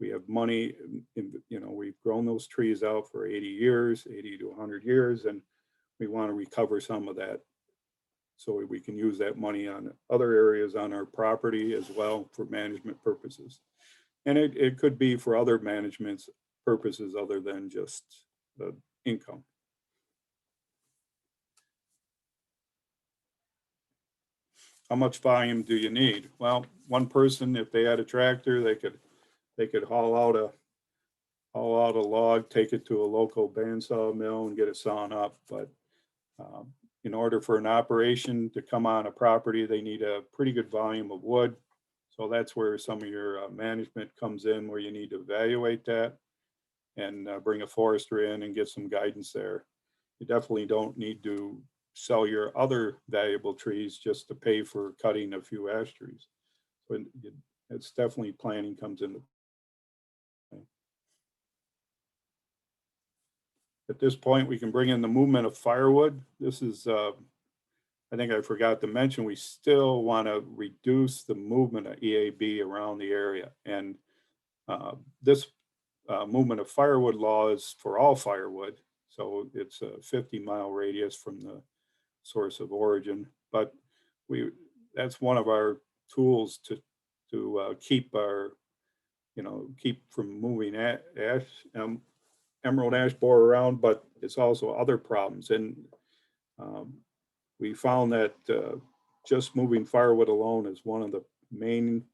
we have money, you know, we've grown those trees out for 80 years, 80 to 100 years, and we want to recover some of that so we can use that money on other areas on our property as well for management purposes. And it could be for other management purposes other than just the income. How much volume do you need? Well, one person, if they had a tractor, they could haul out a log, take it to a local bandsaw mill and get it sawn up. But in order for an operation to come on a property, they need a pretty good volume of wood. So that's where some of your management comes in, where you need to evaluate that and bring a forester in and get some guidance there. You definitely don't need to sell your other valuable trees just to pay for cutting a few ash trees. So it's definitely planning comes into play. At this point, we can bring in the movement of firewood. This is, I think I forgot to mention, we still want to reduce the movement of EAB around the area. And this movement of firewood law is for all firewood. So it's a 50-mile radius from the source of origin. But that's one of our tools to keep our, keep from moving ash, emerald ash borer around, but it's also other problems. And we found that just moving firewood alone is one of the main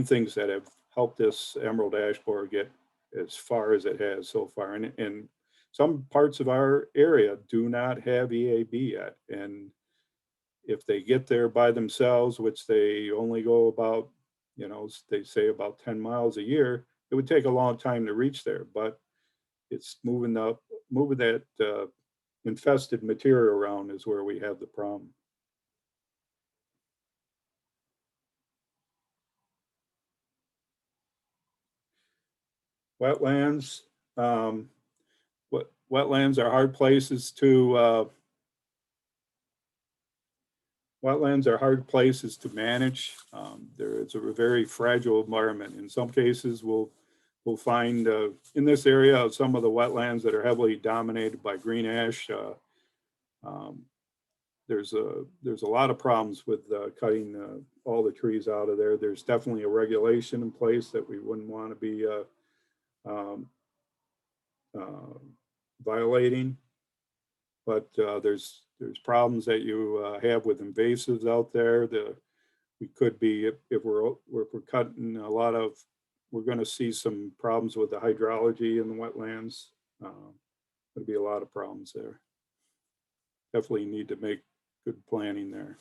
things that have helped this emerald ash borer get as far as it has so far. And some parts of our area do not have EAB yet. And if they get there by themselves, which they only go about, they say about 10 miles a year, it would take a long time to reach there. But it's moving that infested material around is where we have the problem. Wetlands. Wetlands are hard places to manage. It's a very fragile environment. In some cases, we'll find in this area some of the wetlands that are heavily dominated by green ash. There's a lot of problems with cutting all the trees out of there. There's definitely a regulation in place that we wouldn't want to be violating, but there's problems that you have with invasives out there. We could be, if we're cutting a lot of, we're going to see some problems with the hydrology in the wetlands. There'll be a lot of problems there. Definitely need to make good planning there.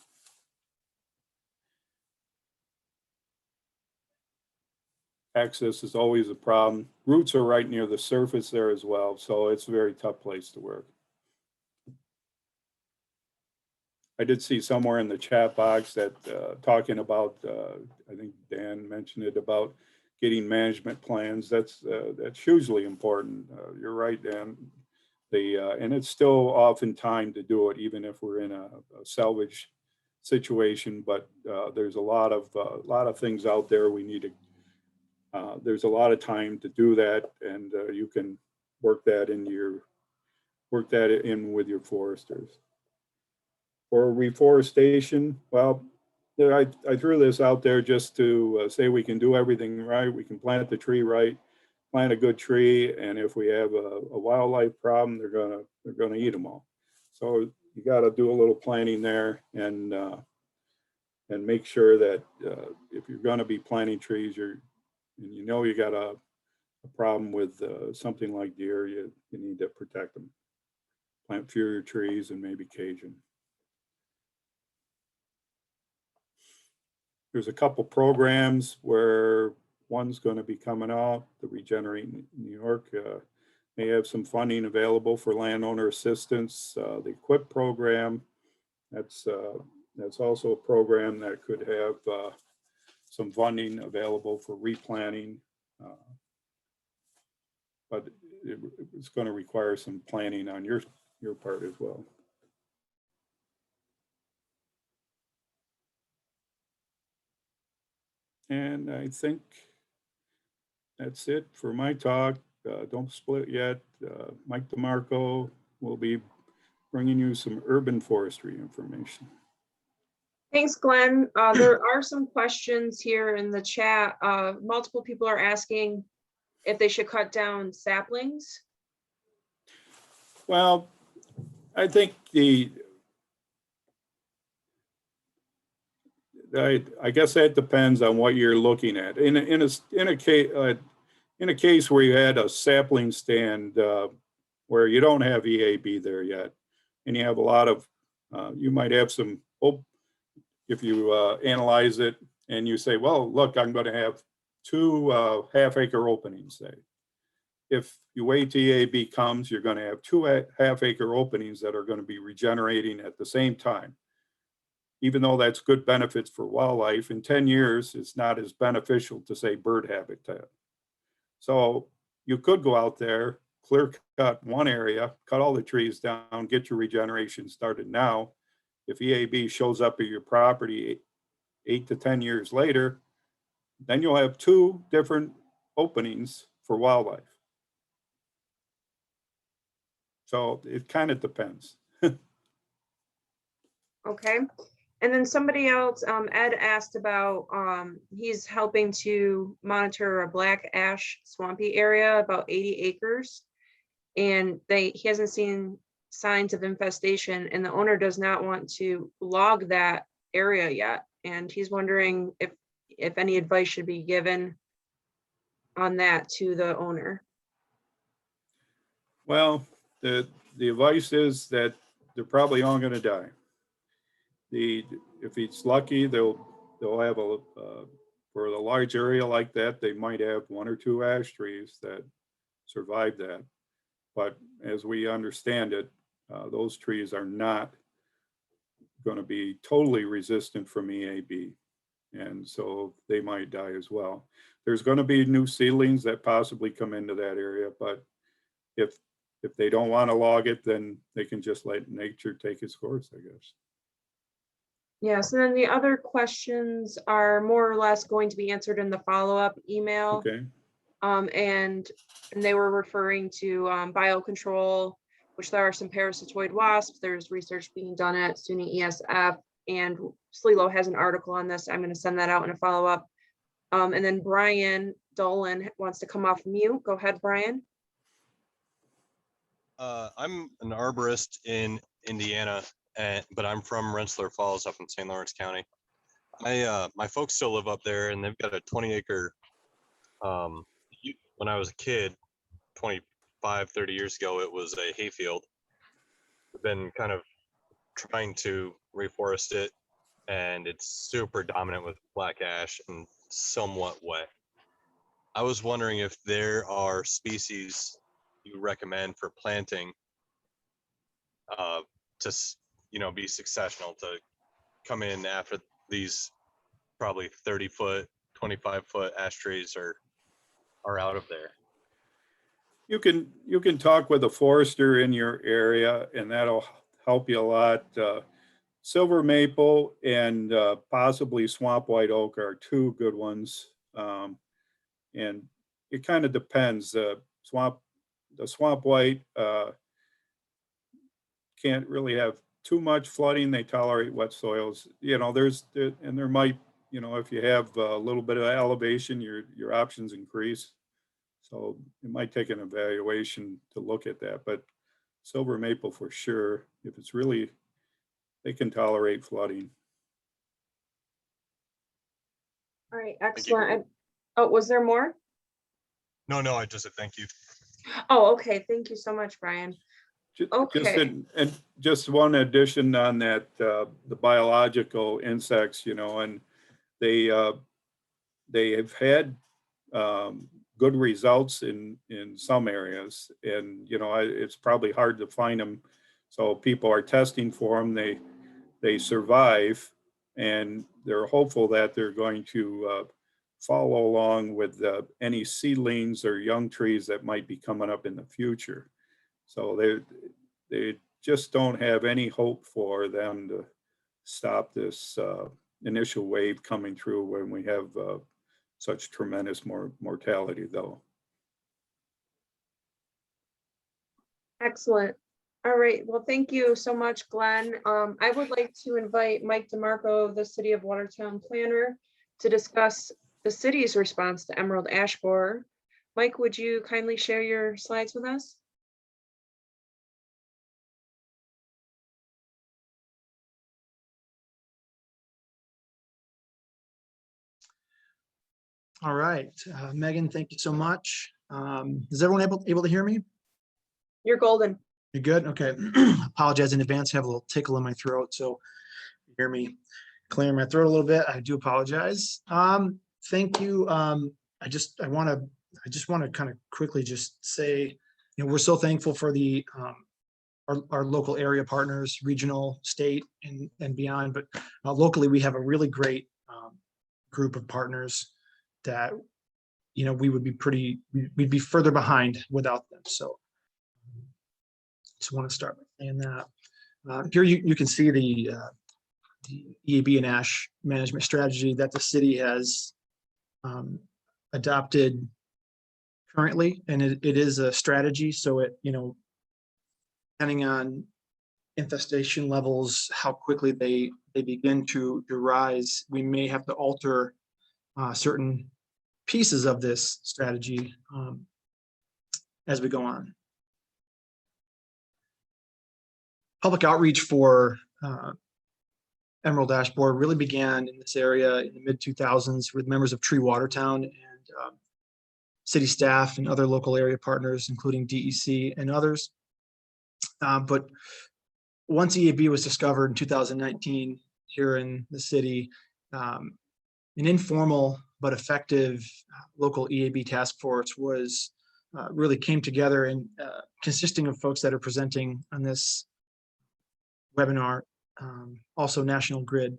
Access is always a problem. Roots are right near the surface there as well, so it's a very tough place to work. I did see somewhere in the chat box that talking about, I think Dan mentioned it, about getting management plans. That's hugely important. You're right, Dan. And it's still often time to do it, even if we're in a salvage situation. But there's a lot of things out there we need to. There's a lot of time to do that, and you can work that in with your foresters. For reforestation, well, I threw this out there just to say we can do everything right. We can plant the tree right, plant a good tree, and if we have a wildlife problem, they're gonna eat them all. So you got to do a little planning there, and make sure that if you're going to be planting trees, and you got a problem with something like deer, you need to protect them. Plant fewer trees and maybe cage them. There's a couple programs where one's going to be coming out. The Regenerate New York may have some funding available for landowner assistance. The EQUIP program, that's also a program that could have some funding available for replanting, but it's going to require some planning on your part as well. And I think that's it for my talk. Don't split yet. Mike DeMarco will be bringing you some urban forestry information. Thanks, Glenn. There are some questions here in the chat. Multiple people are asking if they should cut down saplings. Well, I think I guess that depends on what you're looking at. In a case where you had a sapling stand where you don't have EAB there yet, and you have a lot of, you might have some, if you analyze it and you say, well, look, I'm going to have 2 half-acre openings, say. If you wait till EAB comes, you're going to have 2 half-acre openings that are going to be regenerating at the same time. Even though that's good benefits for wildlife, in 10 years, it's not as beneficial to, say, bird habitat. So you could go out there, clear cut one area, cut all the trees down, get your regeneration started now. If EAB shows up at your property 8 to 10 years later, then you'll have 2 different openings for wildlife. So it kind of depends. Okay. And then somebody else, Ed asked about, he's helping to monitor a black ash swampy area, about 80 acres. And he hasn't seen signs of infestation, and the owner does not want to log that area yet. And he's wondering if any advice should be given on that to the owner. Well, the advice is that they're probably all going to die. If he's lucky, they'll have for a large area like that, they might have 1 or 2 ash trees that survive that. But as we understand it, those trees are not going to be totally resistant from EAB. And so they might die as well. There's going to be new seedlings that possibly come into that area, but if they don't want to log it, then they can just let nature take its course, I guess. Yes, and then the other questions are more or less going to be answered in the follow-up email. Okay. And they were referring to biocontrol, which there are some parasitoid wasps. There's research being done at SUNY ESF, and SLELO has an article on this. I'm going to send that out in a follow-up. And then Brian Dolan wants to come off mute. Go ahead, Brian. I'm an arborist in Indiana, but I'm from Rensselaer Falls up in St. Lawrence County. My folks still live up there, and they've got a 20-acre, when I was a kid, 25, 30 years ago, it was a hayfield. We've been kind of trying to reforest it, and it's super dominant with black ash and somewhat wet. I was wondering if there are species you recommend for planting to, be successional, to come in after these probably 30-foot, 25-foot ash trees are out of there. You can talk with a forester in your area, and that'll help you a lot. Silver maple and possibly swamp white oak are 2 good ones. And it kind of depends. The swamp white can't really have too much flooding. They tolerate wet soils. There might, if you have a little bit of elevation, your options increase. So it might take an evaluation to look at that, but silver maple for sure, if it's really, they can tolerate flooding. All right, excellent. Oh, was there more? No, I just said thank you. Oh, okay. Thank you so much, Brian. Okay. Just one addition on that, the biological insects, and they have had good results in some areas, and it's probably hard to find them, so people are testing for them. They survive, and they're hopeful that they're going to follow along with any seedlings or young trees that might be coming up in the future. So they just don't have any hope for them to stop this initial wave coming through when we have such tremendous mortality though. Excellent. All right. Well, thank you so much, Glenn. I would like to invite Mike DeMarco, the City of Watertown planner, to discuss the city's response to emerald ash borer. Mike, would you kindly share your slides with us? All right, Megan, thank you so much. Is everyone able to hear me? You're golden. You're good? Okay. Apologize in advance. I have a little tickle in my throat, so you hear me clearing my throat a little bit. I do apologize. Thank you. I just want to kind of quickly just say, you know, we're so thankful for the our local area partners, regional, state, and beyond. But locally, we have a really great group of partners that, you know, we'd be further behind without them. So just want to start by saying that. Here you can see the EAB and ash management strategy that the city has adopted currently, and it is a strategy. So it, you know, depending on infestation levels, how quickly they begin to rise, we may have to alter certain pieces of this strategy as we go on. Public outreach for emerald ash borer really began in this area in the mid-2000s with members of Watertown and city staff and other local area partners, including DEC and others. But once EAB was discovered in 2019 here in the city, an informal but effective local EAB task force was really came together, and consisting of folks that are presenting on this webinar, also National Grid.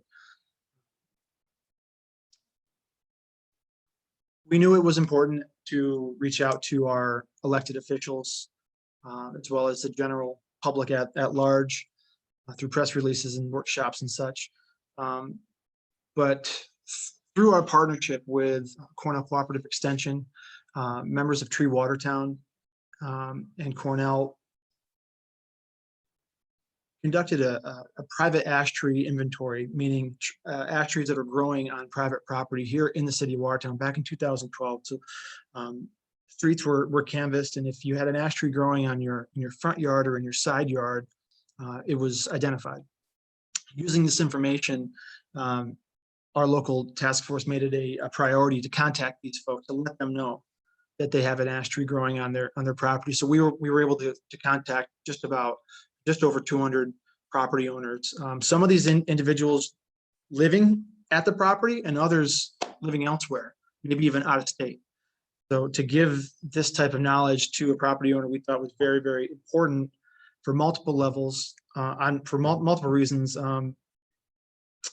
We knew it was important to reach out to our elected officials, as well as the general public at large, through press releases and workshops and such. But through our partnership with Cornell Cooperative Extension, members of Watertown, and Cornell conducted a private ash tree inventory, meaning ash trees that are growing on private property here in the city of Watertown back in 2012. So streets were canvassed, and if you had an ash tree growing on in your front yard or in your side yard, it was identified. Using this information, our local task force made it a priority to contact these folks to let them know that they have an ash tree growing on their property. So we were able to contact just over 200 property owners. Some of these individuals living at the property and others living elsewhere, maybe even out of state. So to give this type of knowledge to a property owner, we thought was very, very important for multiple levels, for multiple reasons,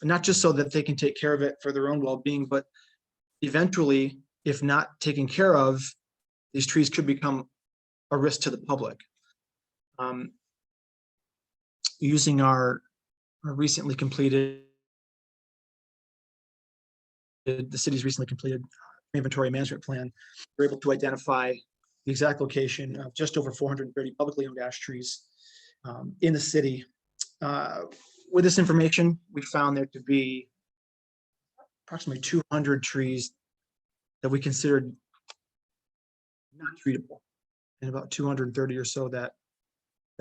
not just so that they can take care of it for their own well-being, but eventually, if not taken care of, these trees could become a risk to the public. Using our recently completed, the city's recently completed inventory management plan, we're able to identify the exact location of just over 430 publicly owned ash trees in the city. With this information, we found there to be approximately 200 trees that we considered not treatable, and about 230 or so that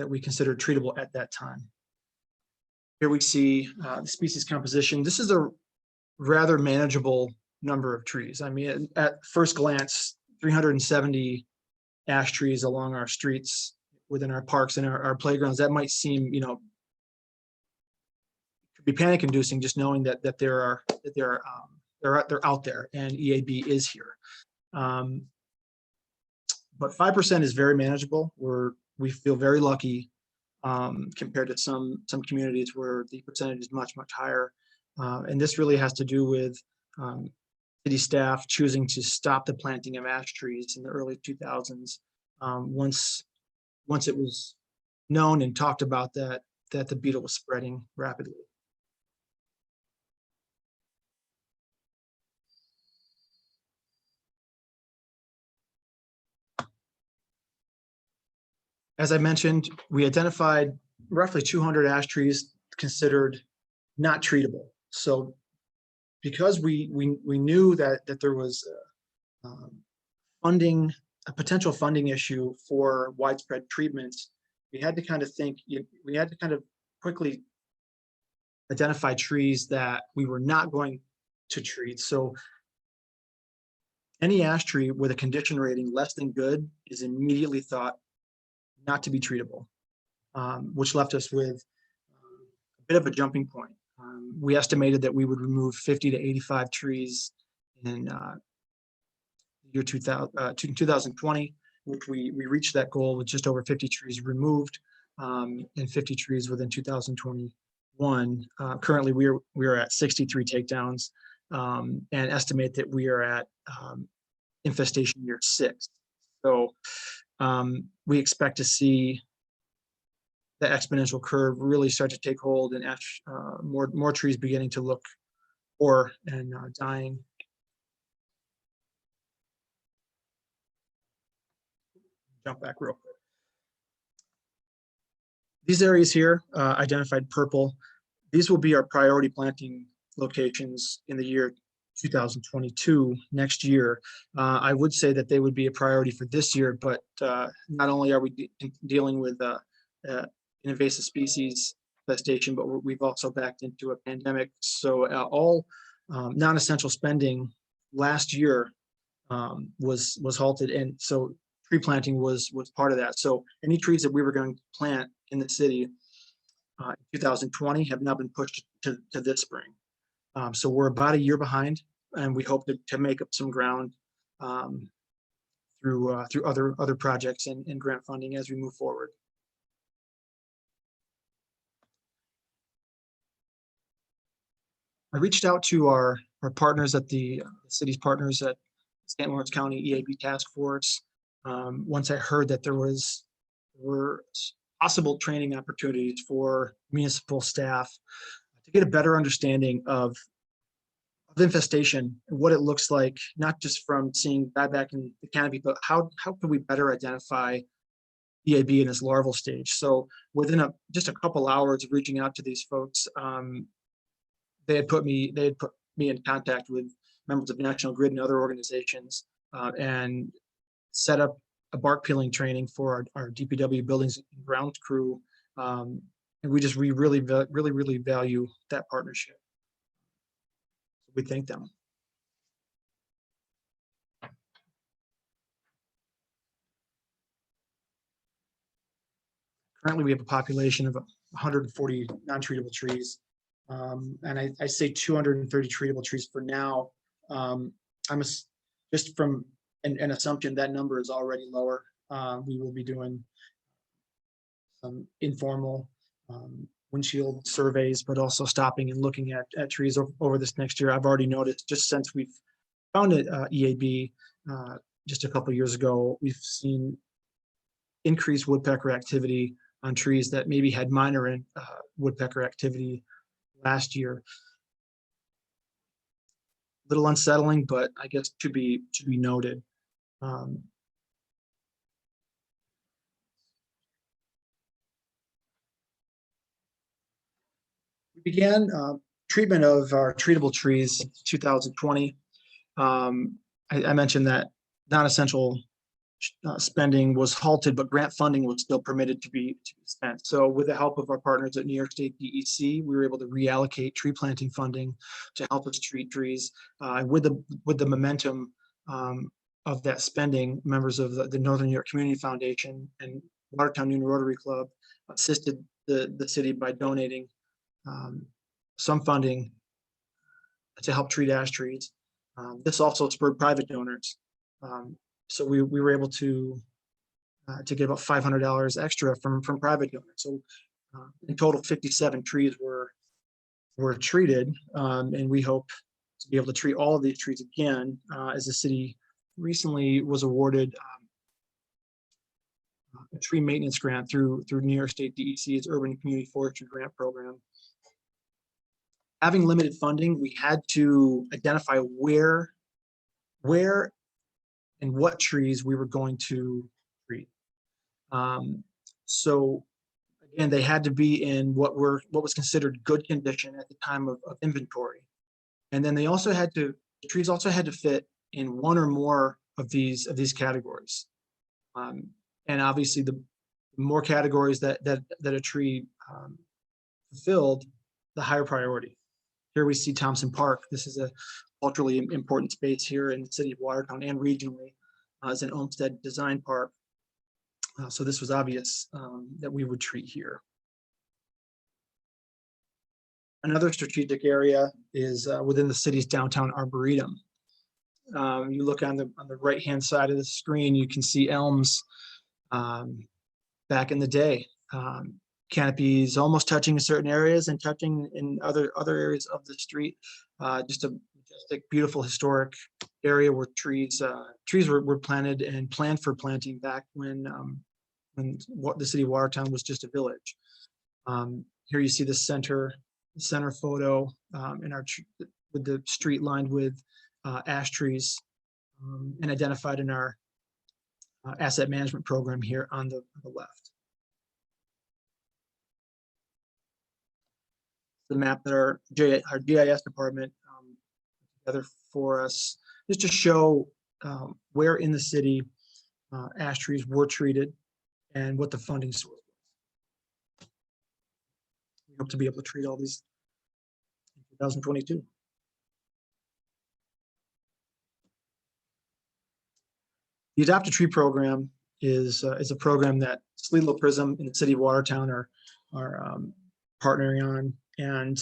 we considered treatable at that time. Here we see the species composition. This is a rather manageable number of trees. I mean, at first glance, 370 ash trees along our streets, within our parks and our playgrounds. That might seem, you know, could be panic-inducing, just knowing that they're out there and EAB is here. But 5% is very manageable. We feel very lucky compared to some communities where the percentage is much higher. And this really has to do with city staff choosing to stop the planting of ash trees in the early 2000s. Once it was known and talked about that the beetle was spreading rapidly. As I mentioned, we identified roughly 200 ash trees considered not treatable. So because we knew that there was funding, a potential funding issue for widespread treatments, we had to kind of think, we had to kind of quickly identify trees that we were not going to treat. So any ash tree with a condition rating less than good is immediately thought not to be treatable, which left us with a bit of a jumping point. We estimated that we would remove 50 to 85 trees in year 2020, which we reached that goal with just over 50 trees removed and 50 trees within 2021. Currently, we are at 63 takedowns and estimate that we are at infestation year 6. So we expect to see the exponential curve really start to take hold and more trees beginning to look poor and dying. Jump back real quick. These areas here, identified purple, these will be our priority planting locations in the year 2022, next year. I would say that they would be a priority for this year, but not only are we dealing with an invasive species infestation, but we've also backed into a pandemic. So all non-essential spending last year was halted, and so tree planting was part of that. So any trees that we were going to plant in the city in 2020 have now been pushed to this spring. So we're about a year behind, and we hope to make up some ground through other projects and grant funding as we move forward. I reached out to our partners at the city's partners at St. Lawrence County EAB Task Force. Once I heard that there were possible training opportunities for municipal staff to get a better understanding of infestation and what it looks like, not just from seeing dieback in the canopy, but how can we better identify EAB in its larval stage. So within just a couple hours of reaching out to these folks, they had put me in contact with members of National Grid and other organizations and set up a bark peeling training for our DPW buildings and grounds crew. And we really value that partnership. We thank them. Currently, we have a population of 140 non-treatable trees. And I say 230 treatable trees for now. Just from an assumption that number is already lower. We will be doing some informal windshield surveys, but also stopping and looking at trees over this next year. I've already noticed just since we've founded EAB just a couple of years ago, we've seen increased woodpecker activity on trees that maybe had minor woodpecker activity last year. A little unsettling, but I guess to be noted. We began treatment of our treatable trees in 2020. I mentioned that non-essential spending was halted, but grant funding was still permitted to be spent. So with the help of our partners at New York State DEC, we were able to reallocate tree planting funding to help us treat trees. With the momentum of that spending, members of the Northern New York Community Foundation and Watertown Union Rotary Club assisted the city by donating some funding to help treat ash trees. This also spurred private donors. So we were able to get about $500 extra from private donors. So in total, 57 trees were treated, and we hope to be able to treat all of these trees again, as the city recently was awarded a tree maintenance grant through New York State DEC's Urban Community Forestry Grant Program. Having limited funding, we had to identify where and what trees we were going to treat. So again, they had to be in what was considered good condition at the time of inventory. And then they also had to, the trees also had to fit in one or more of these categories. And obviously the more categories that a tree fulfilled, the higher priority. Here we see Thompson Park. This is a culturally important space here in the city of Watertown and regionally as an Olmsted design park. So this was obvious that we would treat here. Another strategic area is within the city's downtown arboretum. You look on the right-hand side of the screen, you can see elms back in the day. Canopies almost touching certain areas and touching in other areas of the street. Just a majestic, beautiful, historic area where trees were planted and planned for planting back when the city of Watertown was just a village. Here you see the center photo in our with the street lined with ash trees and identified in our asset management program here on the left. The map that our GIS department together for us, just to show where in the city ash trees were treated and what the funding source was. We hope to be able to treat all these in 2022. The Adopt a Tree program is a program that SLELO PRISM in the city of Watertown are partnering on, and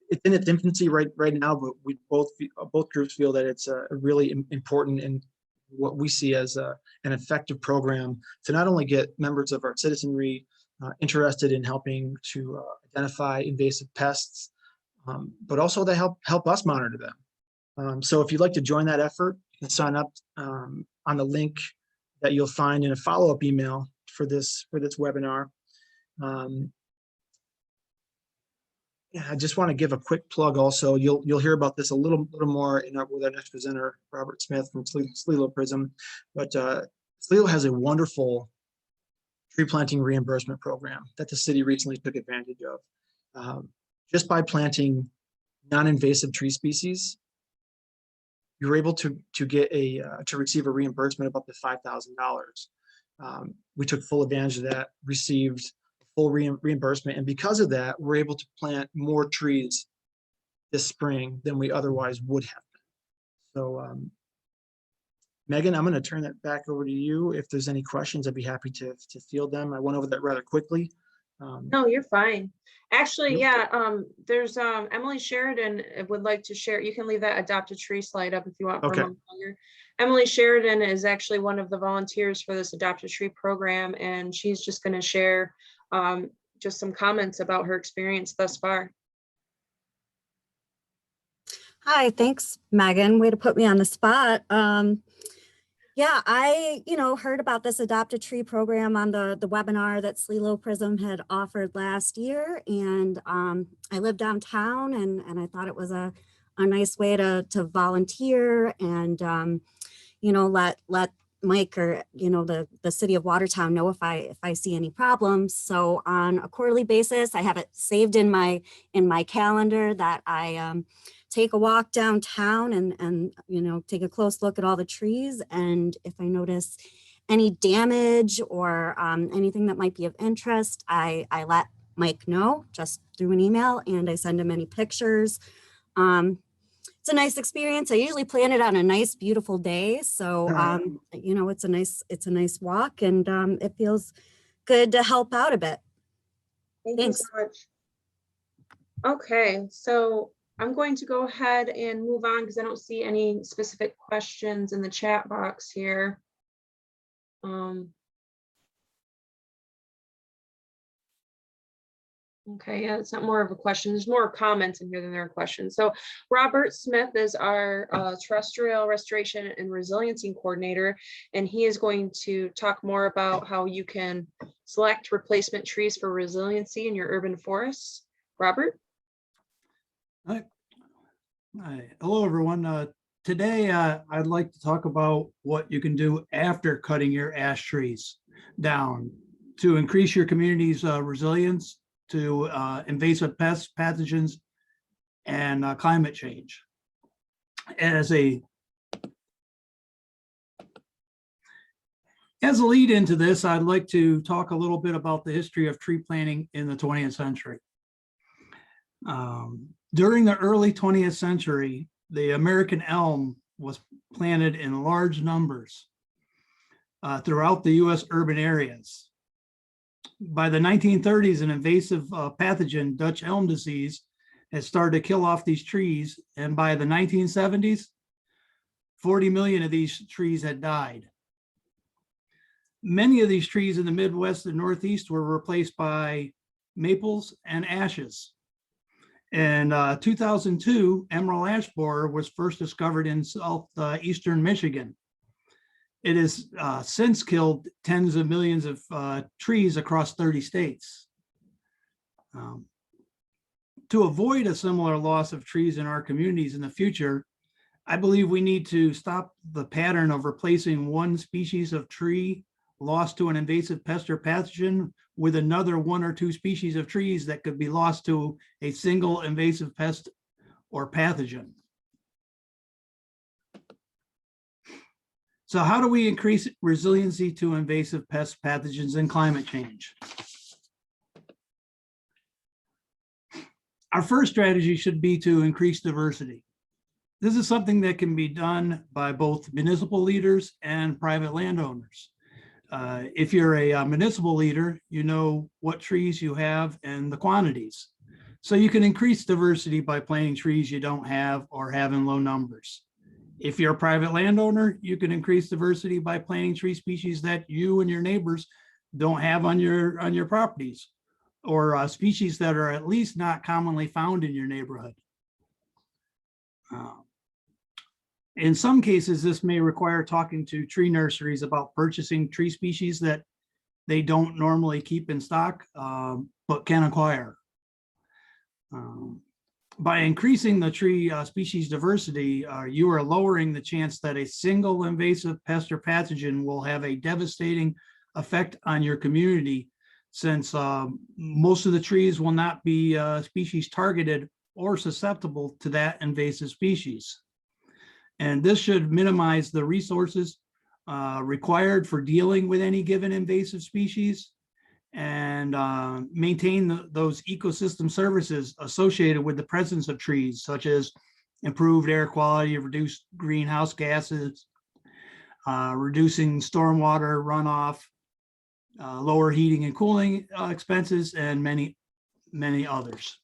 it's in its infancy right now. But we both groups feel that it's a really important and what we see as an effective program to not only get members of our citizenry interested in helping to identify invasive pests, but also to help us monitor them. So if you'd like to join that effort, you can sign up on the link that you'll find in a follow-up email for this webinar. Yeah, I just want to give a quick plug. Also, you'll hear about this a little more with our next presenter, Robert Smith from SLELO PRISM. But SLELO has a wonderful tree planting reimbursement program that the city recently took advantage of. Just by planting non-invasive tree species, you're able to get to receive a reimbursement of up to $5,000. We took full advantage of that, received full reimbursement, and because of that, we're able to plant more trees this spring than we otherwise would have been. So, Megan, I'm going to turn that back over to you. If there's any questions, I'd be happy to field them. I went over that rather quickly. No, you're fine. Actually, yeah, there's Emily Sheridan would like to share. You can leave that Adopt a Tree slide up if you want for a moment longer. Emily Sheridan is actually one of the volunteers for this Adopt a Tree program, and she's just going to share just some comments about her experience thus far. Hi, thanks, Megan. Way to put me on the spot. Yeah, I, heard about this Adopt a Tree program on the webinar that SLELO PRISM had offered last year. And I live downtown and I thought it was a nice way to volunteer and, let Mike or, the city of Watertown know if I see any problems. So on a quarterly basis, I have it saved in my calendar that I take a walk downtown and take a close look at all the trees. And if I notice any damage or anything that might be of interest, I let Mike know just through an email, and I send him any pictures. It's a nice experience. I usually plan it on a nice, beautiful day. So, it's a nice walk, and it feels good to help out a bit. Thanks so much. Okay, so I'm going to go ahead and move on because I don't see any specific questions in the chat box here. Okay, yeah, it's not more of a question. There's more comments in here than there are questions. So Robert Smith is our Terrestrial Restoration and Resiliency Coordinator, and he is going to talk more about how you can select replacement trees for resiliency in your urban forests. Robert? Hi. Hello, everyone. today I'd like to talk about what you can do after cutting your ash trees down to increase your community's resilience to invasive pests, pathogens, and climate change. As a lead into this, I'd like to talk a little bit about the history of tree planting in the 20th century. During the early 20th century, the American elm was planted in large numbers throughout the US urban areas. By the 1930s, an invasive pathogen, Dutch elm disease, had started to kill off these trees. And by the 1970s, 40 million of these trees had died. Many of these trees in the Midwest and Northeast were replaced by maples and ashes. In 2002, emerald ash borer was first discovered in southeastern Michigan. It has since killed tens of millions of trees across 30 states. To avoid a similar loss of trees in our communities in the future, I believe we need to stop the pattern of replacing one species of tree lost to an invasive pest or pathogen with another one or two species of trees that could be lost to a single invasive pest or pathogen. So how do we increase resiliency to invasive pests, pathogens, and climate change? Our first strategy should be to increase diversity. This is something that can be done by both municipal leaders and private landowners. If you're a municipal leader, you know what trees you have and the quantities. So you can increase diversity by planting trees you don't have or have in low numbers. If you're a private landowner, you can increase diversity by planting tree species that you and your neighbors don't have on your properties, or species that are at least not commonly found in your neighborhood. In some cases, this may require talking to tree nurseries about purchasing tree species that they don't normally keep in stock, but can acquire. By increasing the tree species diversity, you are lowering the chance that a single invasive pest or pathogen will have a devastating effect on your community, since most of the trees will not be species targeted or susceptible to that invasive species. And this should minimize the resources required for dealing with any given invasive species, and maintain those ecosystem services associated with the presence of trees, such as improved air quality, reduced greenhouse gases, reducing stormwater runoff, lower heating and cooling expenses, and many, many others.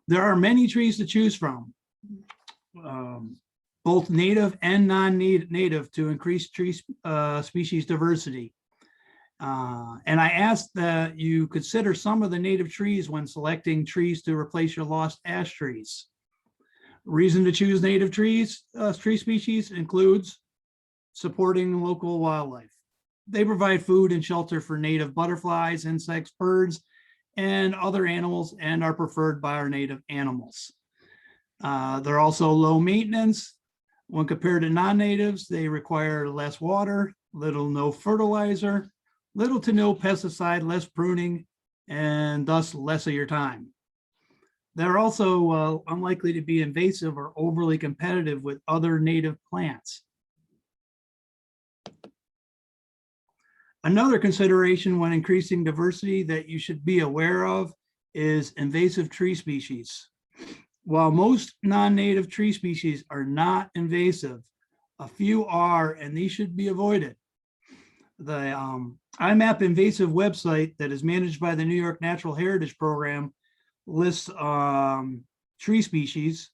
There are many trees to choose from, both native and non-native, to increase tree species diversity. And I ask that you consider some of the native trees when selecting trees to replace your lost ash trees. Reason to choose native trees, tree species includes supporting local wildlife. They provide food and shelter for native butterflies, insects, birds, and other animals, and are preferred by our native animals. They're also low maintenance. When compared to non-natives, they require less water, little no fertilizer, little to no pesticide, less pruning, and thus less of your time. They're also unlikely to be invasive or overly competitive with other native plants. Another consideration when increasing diversity that you should be aware of is invasive tree species. While most non-native tree species are not invasive, a few are, and these should be avoided. The IMAP invasive website that is managed by the New York Natural Heritage Program lists tree species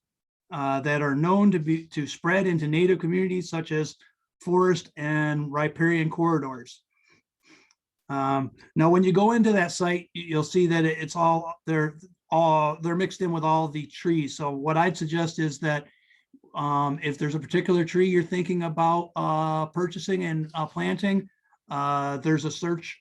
that are known to spread into native communities, such as forest and riparian corridors. Now, when you go into that site, you'll see that it's all they're mixed in with all the trees. So what I'd suggest is that if there's a particular tree you're thinking about purchasing and planting, there's a search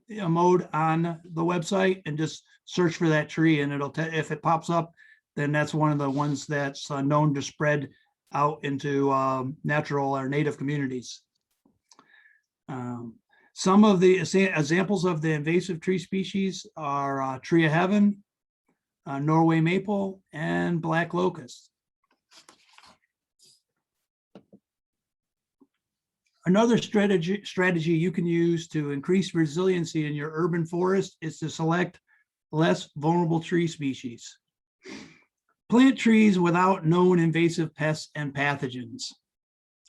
mode on the website and just search for that tree, and it'll tell if it pops up, then that's one of the ones that's known to spread out into natural or native communities. Some of the examples of the invasive tree species are tree of heaven, Norway maple, and black locust. Another strategy you can use to increase resiliency in your urban forest is to select less vulnerable tree species. Plant trees without known invasive pests and pathogens.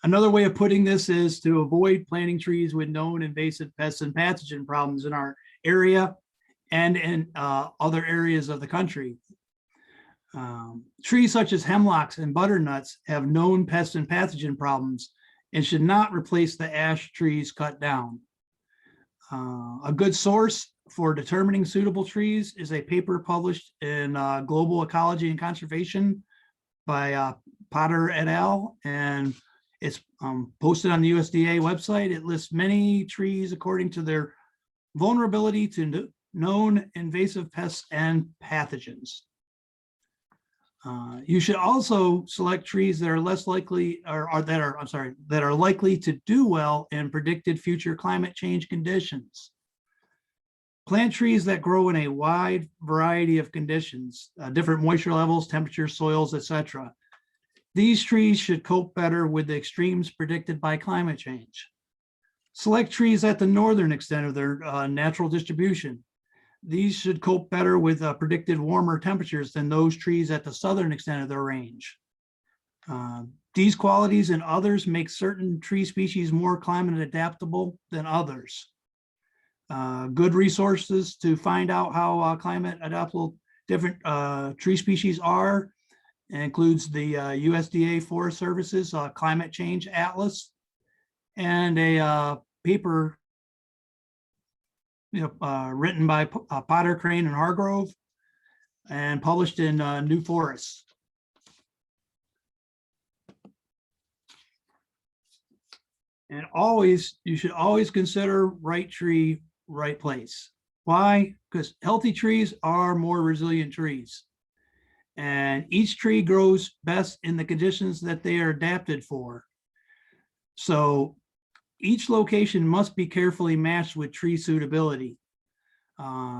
Another way of putting this is to avoid planting trees with known invasive pests and pathogen problems in our area and in other areas of the country. Trees such as hemlocks and butternuts have known pest and pathogen problems and should not replace the ash trees cut down. A good source for determining suitable trees is a paper published in Global Ecology and Conservation by Potter et al. And it's posted on the USDA website. It lists many trees according to their vulnerability to known invasive pests and pathogens. You should also select trees that are less likely, or that are likely to do well in predicted future climate change conditions. Plant trees that grow in a wide variety of conditions, different moisture levels, temperatures, soils, etc. These trees should cope better with the extremes predicted by climate change. Select trees at the northern extent of their natural distribution. These should cope better with predicted warmer temperatures than those trees at the southern extent of their range. These qualities and others make certain tree species more climate adaptable than others. Good resources to find out how climate adaptable different tree species are includes the USDA Forest Service's Climate Change Atlas and a paper written by Potter, Crane, and Hargrove and published in New Forests. And you should always consider right tree, right place. Why? Because healthy trees are more resilient trees. And each tree grows best in the conditions that they are adapted for. So each location must be carefully matched with tree suitability.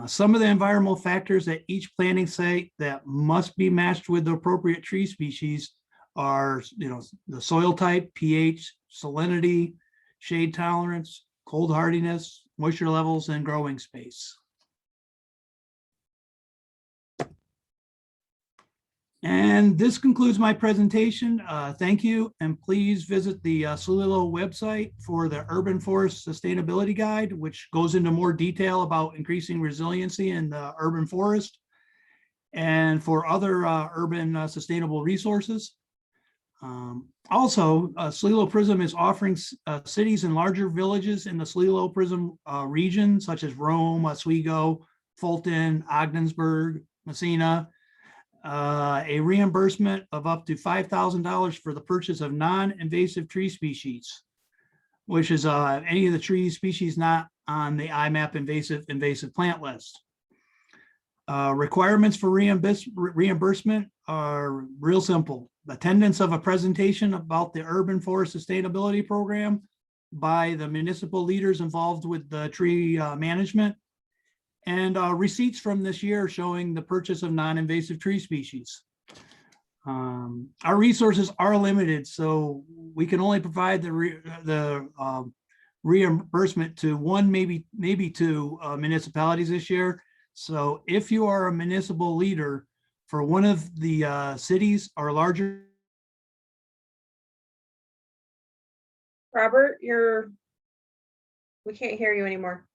Some of the environmental factors at each planting site that must be matched with the appropriate tree species are, the soil type, pH, salinity, shade tolerance, cold hardiness, moisture levels, and growing space. And this concludes my presentation. Thank you, and please visit the SLELO website for the Urban Forest Sustainability Guide, which goes into more detail about increasing resiliency in the urban forest and for other urban sustainable resources. Also, SLELO PRISM is offering cities and larger villages in the SLELO PRISM region, such as Rome, Oswego, Fulton, Ogdensburg, Messina, a reimbursement of up to $5,000 for the purchase of non-invasive tree species, which is any of the tree species not on the IMAP invasive plant list. Requirements for reimbursement are real simple. Attendance of a presentation about the Urban Forest Sustainability Program by the municipal leaders involved with the tree management, and receipts from this year showing the purchase of non-invasive tree species. Our resources are limited, so we can only provide the reimbursement to one, maybe two municipalities this year. So if you are a municipal leader for one of the cities or larger. Robert, we can't hear you anymore.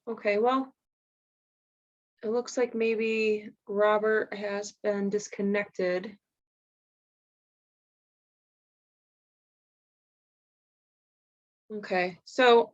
Okay, well, it looks like maybe Robert has been disconnected. Okay, so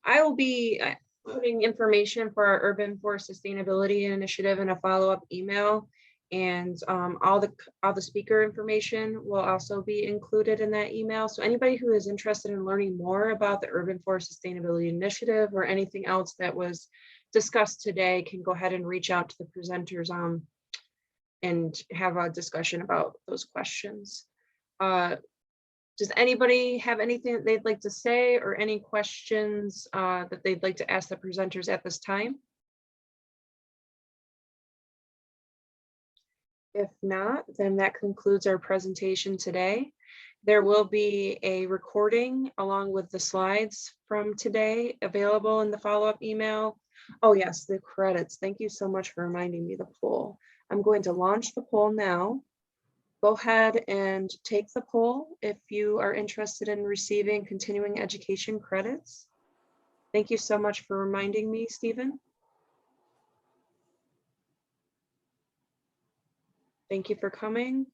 I will be putting information for our urban forest sustainability initiative in a follow-up email. And all the speaker information will also be included in that email. So anybody who is interested in learning more about the urban forest sustainability initiative or anything else that was discussed today can go ahead and reach out to the presenters and have a discussion about those questions. Does anybody have anything that they'd like to say or any questions that they'd like to ask the presenters at this time? If not, then that concludes our presentation today. There will be a recording along with the slides from today available in the follow-up email. Oh yes, the credits. Thank you so much for reminding me the poll. I'm going to launch the poll now. Go ahead and take the poll if you are interested in receiving continuing education credits. Thank you so much for reminding me, Stephen. Thank you for coming.